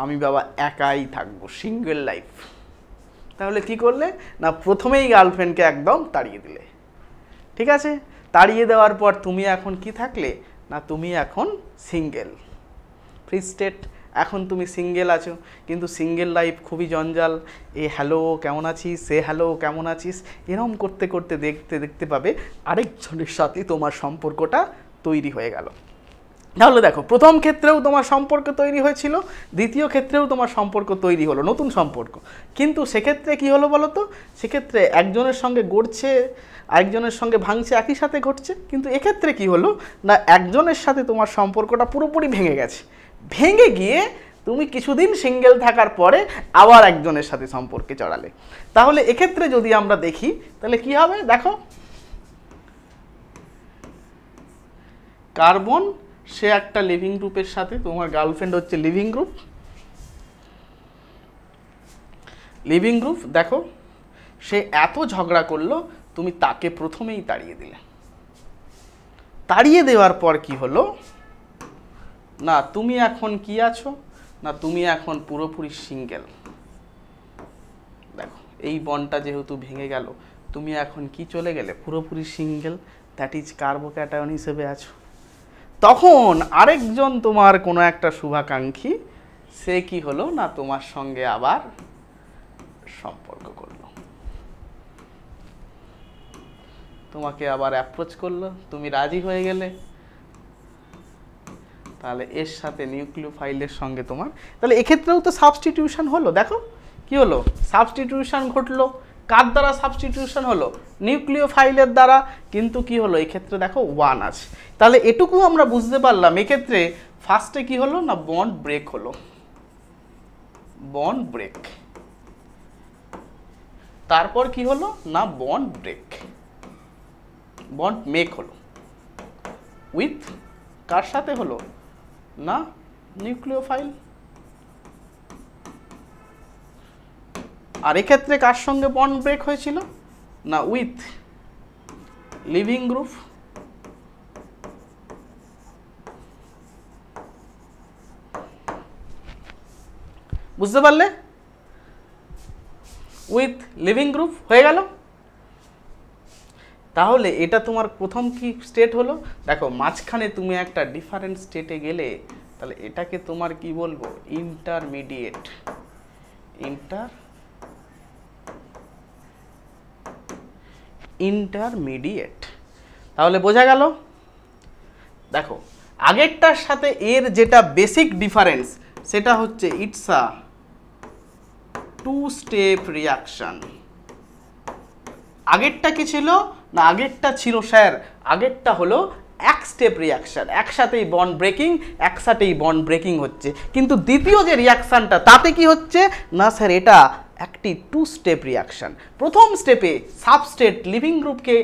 আমি বাবা একাই থাকবো, সিঙ্গেল লাইফ। তাহলে কি করলে না প্রথমেই গার্লফ্রেন্ডকে একদম তাড়িয়ে দিলে, ঠিক আছে, তাড়িয়ে দেওয়ার পর তুমি এখন কি থাকলে না তুমি এখন সিঙ্গেল, ফ্রি স্টেট, এখন তুমি সিঙ্গেল আছো, কিন্তু সিঙ্গেল লাইফ খুবই জঞ্জাল, এ হ্যালো কেমন আছিস, সে হ্যালো কেমন আছিস, এরম করতে করতে দেখতে দেখতে পাবে আরেকজনের সাথে তোমার সম্পর্কটা তৈরি হয়ে গেল। তাহলে দেখো, প্রথম ক্ষেত্রেও তোমার সম্পর্ক তৈরি হয়েছিল, দ্বিতীয় ক্ষেত্রেও তোমার সম্পর্ক তৈরি হলো, নতুন সম্পর্ক, কিন্তু সেক্ষেত্রে কি হলো বলো তো, সেক্ষেত্রে একজনের সঙ্গে গড়ছে আরেকজনের সঙ্গে ভাঙছে, একই সাথে ঘটছে, কিন্তু এক্ষেত্রে কি হলো না একজনের সাথে তোমার সম্পর্কটা পুরোপুরি ভেঙে গেছে, ভেঙে গিয়ে তুমি কিছুদিন সিঙ্গেল থাকার পরে আবার একজনের সাথে সম্পর্কে জড়ালে। তাহলে এক্ষেত্রে যদি আমরা দেখি তাহলে কি হবে, দেখো কার্বন সে একটা লিভিং গ্রুপের সাথে, তোমার গার্লফ্রেন্ড হচ্ছে লিভিং গ্রুপ, লিভিং গ্রুপ, দেখো সে এত ঝগড়া করলো, তুমি তাকে প্রথমেই তাড়িয়ে দিলে, তাড়িয়ে দেওয়ার পর কি হলো না তুমি এখন কি আছো না তুমি এখন পুরোপুরি সিঙ্গেল। দেখো এই বন্ডটা যেহেতু ভেঙে গেল, তুমি এখন কি চলে গেলে পুরোপুরি সিঙ্গেল, দ্যাট ইজ কার্বোক্যাটায়ন হিসেবে আছো। তখন আরেকজন তোমার কোনো একটা শুভাকাঙ্ক্ষী সে কি হলো না তোমার সঙ্গে আবার সম্পর্ক করলো, তোমাকে আবার অ্যাপ্রোচ করলো, তুমি রাজি হয়ে গেলে, তাহলে এর সাথে নিউক্লিওফাইলের সঙ্গে তোমার, তাহলে এক্ষেত্রেও তো সাবস্টিটিউশন হলো। দেখো কি হলো, সাবস্টিটিউশন ঘটলো, কার দ্বারা সাবস্টিটিউশন হলো, নিউক্লিওফাইলের দ্বারা, কিন্তু কি হলো এক্ষেত্রে দেখো 1 আছে। তাহলে এটুকু আমরা বুঝতে পারলাম এক্ষেত্রে ফার্স্টে কি হলো না বন্ড ব্রেক হলো, বন্ড ব্রেক, তারপর কি হলো না বন্ড ব্রেক, বন্ড মেক হলো, উইথ কার সাথে হলো না নিউক্লিওফাইল। আর এক্ষেত্রে কার সঙ্গে বন্ড ব্রেক হয়েছিল না উইথ লিভিং গ্রুপ। বুঝতে পারলে, উইথ লিভিং গ্রুপ হয়ে গেল। তাহলে এটা তোমার প্রথম কি স্টেট হলো, দেখো মাঝখানে তুমি একটা ডিফারেন্ট স্টেটে গেলে, তাহলে এটাকে তোমার কি বলবো ইন্টারমিডিয়েট, ইন্টারমিডিয়েট। তাহলে বোঝা গেল, দেখো আগেরটার সাথে এর যেটা বেসিক ডিফারেন্স সেটা হচ্ছে ইটস আ 2 স্টেপ রিয়াকশন। আগেরটা কি ছিল না আগেরটা ছিল স্যার, আগেরটা হলো এক স্টেপ রিয়াকশন, একসাথেই বন্ড ব্রেকিং, একসাথেই বন্ড ব্রেকিং হচ্ছে, কিন্তু দ্বিতীয় যে রিয়াকশনটা তাতে কি হচ্ছে না স্যার এটা একটি 2 স্টেপ রিয়াকশন। প্রথম স্টেপে সাবস্টেট লিভিং গ্রুপকে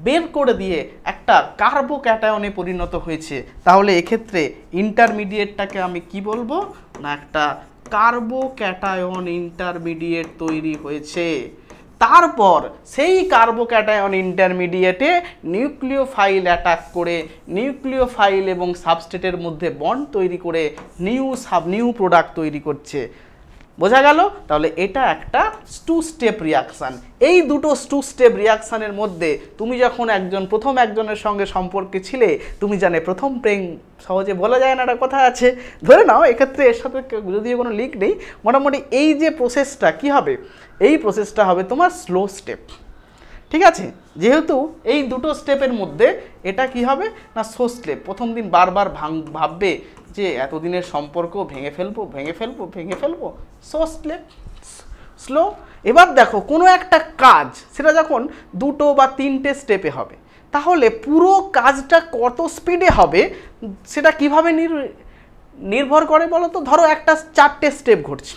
বের করে দিয়ে একটা কার্বোক্যাটায়নে পরিণত হয়েছে, তাহলে এক্ষেত্রে ইন্টারমিডিয়েটটাকে আমি কি বলবো না একটা কার্বোক্যাটায়ন ইন্টারমিডিয়েট তৈরি হয়েছে। তারপর সেই কার্বোক্যাটায়ন ইন্টারমিডিয়েটে নিউক্লিওফাইল অ্যাটাক করে নিউক্লিওফাইল এবং সাবস্টেটের মধ্যে বন্ড তৈরি করে নিউ প্রোডাক্ট তৈরি করছে। বোঝা গেল, তাহলে এটা একটা 2 স্টেপ রিয়াকশান। এই দুটো 2 স্টেপ রিয়াকশানের মধ্যে তুমি যখন প্রথম একজনের সঙ্গে সম্পর্কে ছিলে, তুমি জানে প্রথম প্রেম সহজে বলা যায় না, একটা কথা আছে, ধরে নাও এক্ষেত্রে এর সাথে যদিও কোনো লিঙ্ক নেই, মোটামুটি এই যে প্রসেসটা কি হবে, এই প্রসেসটা হবে তোমার স্লো স্টেপ। ঠিক আছে, যেহেতু এই দুটো স্টেপের মধ্যে এটা কি হবে না স্লো স্টেপ, প্রথম দিন বারবার ভাববে যে এতদিনের সম্পর্ক ভেঙে ফেলবো, স্লো। এবার দেখো কোনো একটা কাজ সেটা যখন 2 বা 3টে স্টেপে হবে, তাহলে পুরো কাজটা কত স্পিডে হবে সেটা কিভাবে নির্ভর করে বলো তো। ধরো একটা 4টে স্টেপ ঘটছে,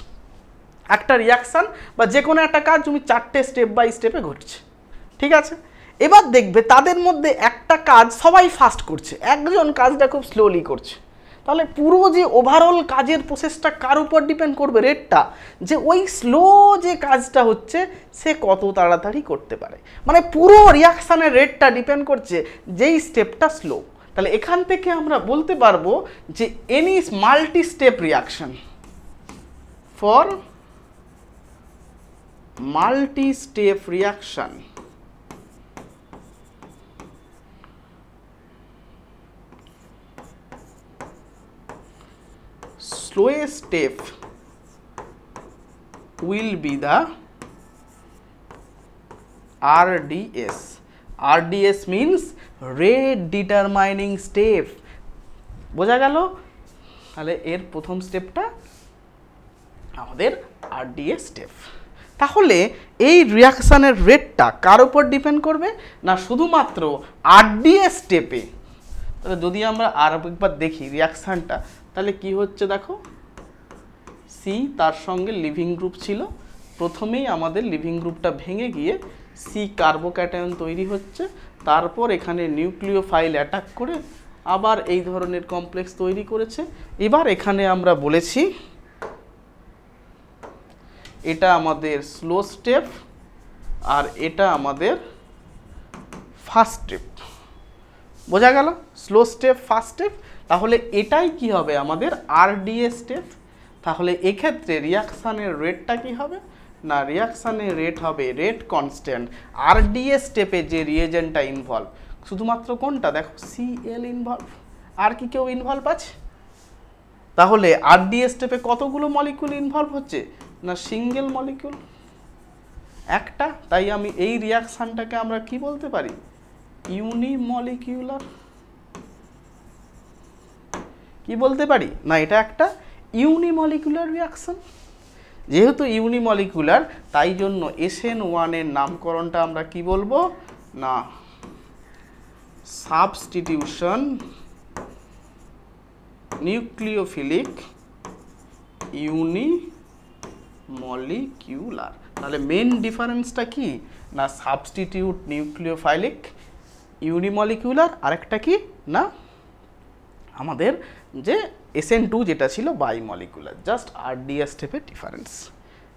একটা রিয়াকশান বা যে কোনো একটা কাজ তুমি 4টে স্টেপ বাই স্টেপে ঘটছে, ঠিক আছে। এবার দেখবে তাদের মধ্যে একটা কাজ সবাই ফাস্ট করছে, একজন কাজটা খুব স্লোলি করছে, তাহলে পুরো যে ওভারঅল কাজের প্রসেসটা কার উপর ডিপেন্ড করবে, রেটটা, যে ওই স্লো যে কাজটা হচ্ছে সে কত তাড়াতাড়ি করতে পারে, মানে পুরো রিয়াকশানের রেটটা ডিপেন্ড করছে যেই স্টেপটা স্লো। তাহলে এখান থেকে আমরা বলতে পারবো যে any multi step reaction, for multi step reaction slowest step will be the RDS. RDS means rate determining step. বোঝা গেল? তাহলে এর প্রথম স্টেপটা আমাদের RDS স্টেপ। তাহলে এই রিয়াকশানের রেটটা কার উপর ডিপেন্ড করবে? না শুধুমাত্র RDS স্টেপে। তাহলে যদি আমরা আর একবার দেখি রিয়াকশানটা, তাহলে কি হচ্ছে দেখো, সি তার সঙ্গে লিভিং গ্রুপ ছিল, প্রথমেই আমাদের লিভিং গ্রুপটা ভেঙে গিয়ে সি কার্বোক্যাটায়ন তৈরি হচ্ছে, তারপর এখানে নিউক্লিওফাইল অ্যাটাক করে আবার এই ধরনের কমপ্লেক্স তৈরি করেছে। এবার এখানে আমরা বলেছি এটা আমাদের স্লো স্টেপ আর এটা আমাদের ফাস্ট স্টেপ। বোঝা গেল? Slow step, fast step. তাহলে এটাই কি হবে? আমাদের RDS স্টেপ। তাহলে এক্ষেত্রে রিয়াকশানের রেটটা কি হবে? না রিয়াকশানের রেট হবে রেট কনস্ট্যান্ট। RDS স্টেপে যে রিয়েজেন্টটা ইনভলভ, শুধুমাত্র কোনটা দেখো, Cl ইনভলভ, আর কি কেউ ইনভলভ আছে? তাহলে RDS স্টেপে কতগুলো মলিকিউল ইনভলভ হচ্ছে? না সিঙ্গেল মলিকিউল, একটা। তাই আমি এই রিয়াকশানটাকে আমরা কি বলতে পারি? ইউনিমলিকিউলার। কি বলতে পারি? না এটা একটা ইউনিমলিকুলার রিয়াকশন। যেহেতু ইউনিমলিকুলার, তাই জন্য SN1 এর নামকরণটা আমরা কি বলবো? না সাবস্টিটিউশন নিউক্লিওফিলিক ইউনিমলিকিউলার। তাহলে মেন ডিফারেন্সটা কি? না সাবস্টিটিউট নিউক্লিওফাইলিক ইউনিমলিকিউলার, আরেকটা কি না আমাদের যে SN2 যেটা ছিল বাইমলিকুলার। জাস্ট RDS স্টেপের ডিফারেন্স।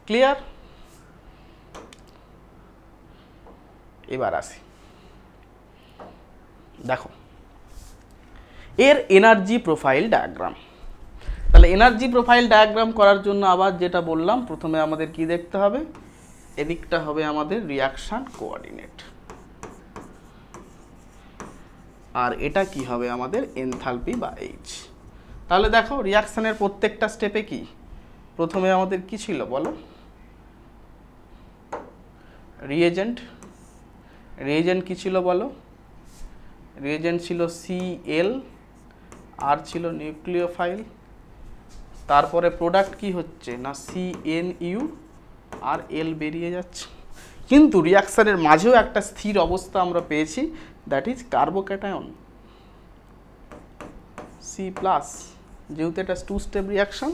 ক্লিয়ার? এবার আসি, দেখো এর এনার্জি প্রোফাইল ডায়াগ্রাম। তাহলে এনার্জি প্রোফাইল ডায়াগ্রাম করার জন্য আবার যেটা বললাম, প্রথমে আমাদের কি দেখতে হবে? এদিকটা হবে আমাদের রিয়াকশান কোঅর্ডিনেট, আর এটা কি হবে? আমাদের এনথালপি বা H। তাহলে দেখো রিয়াকশানের প্রত্যেকটা স্টেপে কি প্রথমে আমাদের কি ছিল বলো? রিয়েজেন্ট। রিয়েজেন্ট কি ছিল বলো? রিয়েজেন্ট ছিল Cl, আর ছিল নিউক্লিওফাইল। তারপরে প্রোডাক্ট কি হচ্ছে? না CNU আর L বেরিয়ে যাচ্ছে। কিন্তু রিয়াকশানের মাঝেও একটা স্থির অবস্থা আমরা পেয়েছি, দ্যাট ইজ কার্বোক্যাটায়ন C+। যেহেতু এটা 2 স্টেপ রিয়াকশন,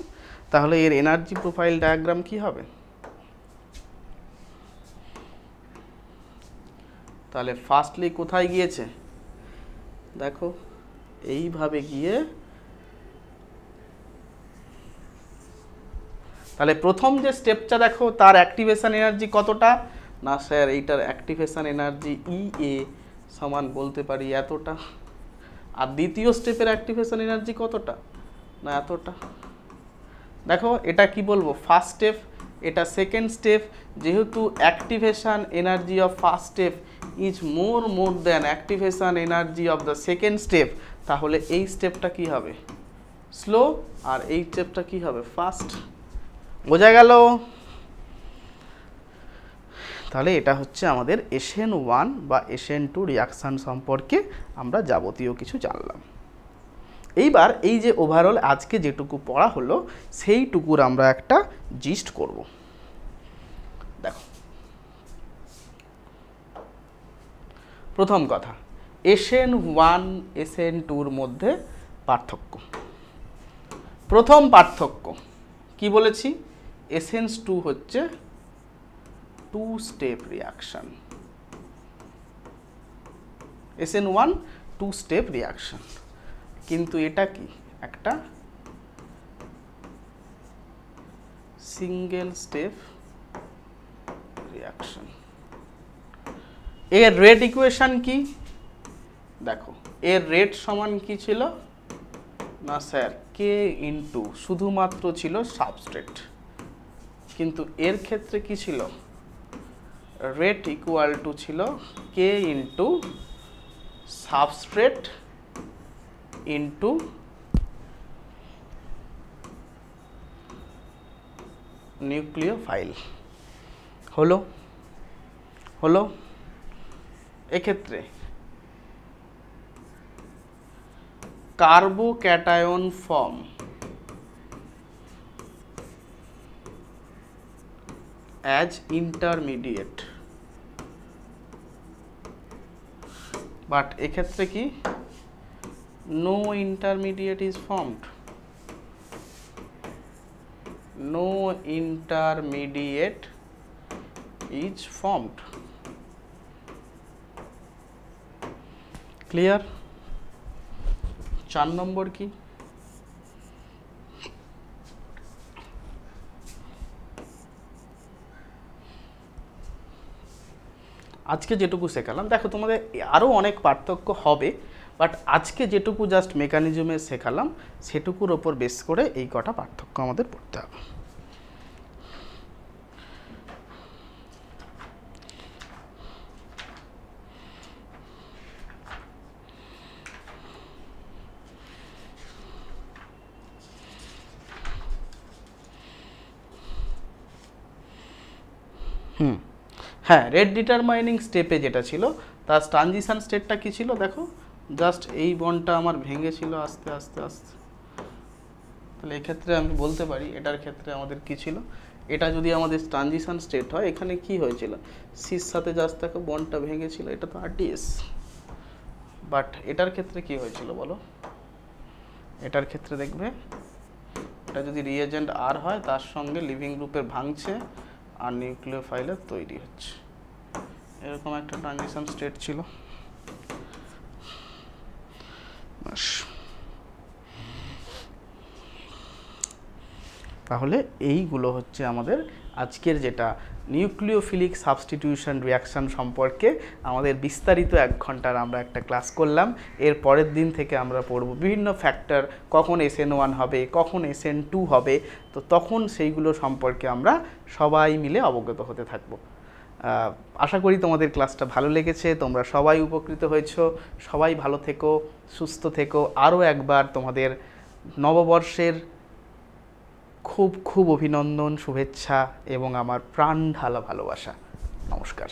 তাহলে এর এনার্জি প্রোফাইল ডায়াগ্রাম কি হবে? তাহলে ফার্স্টলি কোথায় গিয়েছে দেখো, এইভাবে গিয়ে, তাহলে প্রথম যে স্টেপটা দেখো তার অ্যাক্টিভেশন এনার্জি কতটা? না স্যার এইটার অ্যাক্টিভেশন এনার্জি EA সমান বলতে পারি এতটা। আর দ্বিতীয় স্টেপের অ্যাক্টিভেশন এনার্জি কতটা? না এতটা। দেখো এটা কি বলবো? ফার্স্ট স্টেপ, এটা সেকেন্ড স্টেপ। যেহেতু activation energy of first step is more than activation energy of the second step, তাহলে এই স্টেপটা কি হবে? স্লো, আর এই স্টেপটা কি হবে? ফাস্ট। বোঝা গেল? তাহলে এটা হচ্ছে আমাদের SN1 বা SN2 রিয়াকশান সম্পর্কে আমরা যাবতীয় কিছু জানলাম। এইবার এই যে ওভারঅল আজকে যেটুকু পড়া হলো, সেইটুকুর আমরা একটা জিস্ট করব। দেখো প্রথম কথা, SN1 SN2-র মধ্যে পার্থক্য। প্রথম পার্থক্য কি বলেছি? SN2 হচ্ছে 2 step reaction, SN1 2 step reaction, কিন্তু এটা কি? একটা সিঙ্গেল স্টেপ রিয়াকশন। এর রেট ইকুয়েশন কি? দেখো এর রেট সমান কি ছিল? না স্যার K ইন্টু শুধুমাত্র ছিল সাবস্ট্রেট, কিন্তু এর ক্ষেত্রে কি ছিল? রেট ইকুয়াল টু ছিল K into substrate into nucleophile. হলো হলো এক্ষেত্রে carbocation form as intermediate, but এক্ষেত্রে কি no intermediate is formed, no intermediate is formed. Clear? 4 number কি? আজকে যেটুকু শেখালাম, দেখো তোমাদের আরও অনেক পার্থক্য হবে, বাট আজকে যেটুকু জাস্ট মেকানিজমে শেখালাম সেটুকুর ওপর বেস করে এই কটা পার্থক্য আমাদের পড়তে হবে। হ্যাঁ, রেট ডিটারমাইনিং স্টেপে যেটা ছিল তার ট্রানজিশন স্টেটটা কি ছিল দেখো, জাস্ট এই বন্ডটা আমার ভেঙেছিল আস্তে আস্তে আস্তে। তাহলে এক্ষেত্রে আমি বলতে পারি এটার ক্ষেত্রে আমাদের কি ছিল, এটা যদি আমাদের ট্রানজিশন স্টেট হয়, এখানে কি হয়েছিল, সির সাথে জাস্ট দেখো বন্ডটা ভেঙেছিল, এটা তো আরডিএস। বাট এটার ক্ষেত্রে কি হয়েছিল বলো, এটার ক্ষেত্রে দেখবে এটা যদি রিএজেন্ট আর হয় তার সঙ্গে লিভিং গ্রুপের ভাঙছে আর নিউক্লিওফাইলের তৈরি হচ্ছে, এরকম একটা ট্রানজিশন স্টেট ছিল। তাহলে এইগুলো হচ্ছে আমাদের আজকের যেটা নিউক্লিওফিলিক সাবস্টিটিউশন রিয়াকশান সম্পর্কে আমাদের বিস্তারিত 1 ঘন্টার আমরা একটা ক্লাস করলাম। এর পরের দিন থেকে আমরা পড়ব বিভিন্ন ফ্যাক্টর, কখন SN1 হবে, কখন SN2 হবে, তো তখন সেইগুলো সম্পর্কে আমরা সবাই মিলে অবগত হতে থাকব। আশা করি তোমাদের ক্লাসটা ভালো লেগেছে, তোমরা সবাই উপকৃত হয়েছো। সবাই ভালো থেকো, সুস্থ থেকো। আরও একবার তোমাদের নববর্ষের খুব খুব অভিনন্দন, শুভেচ্ছা এবং আমার প্রাণ ঢালা ভালোবাসা। নমস্কার।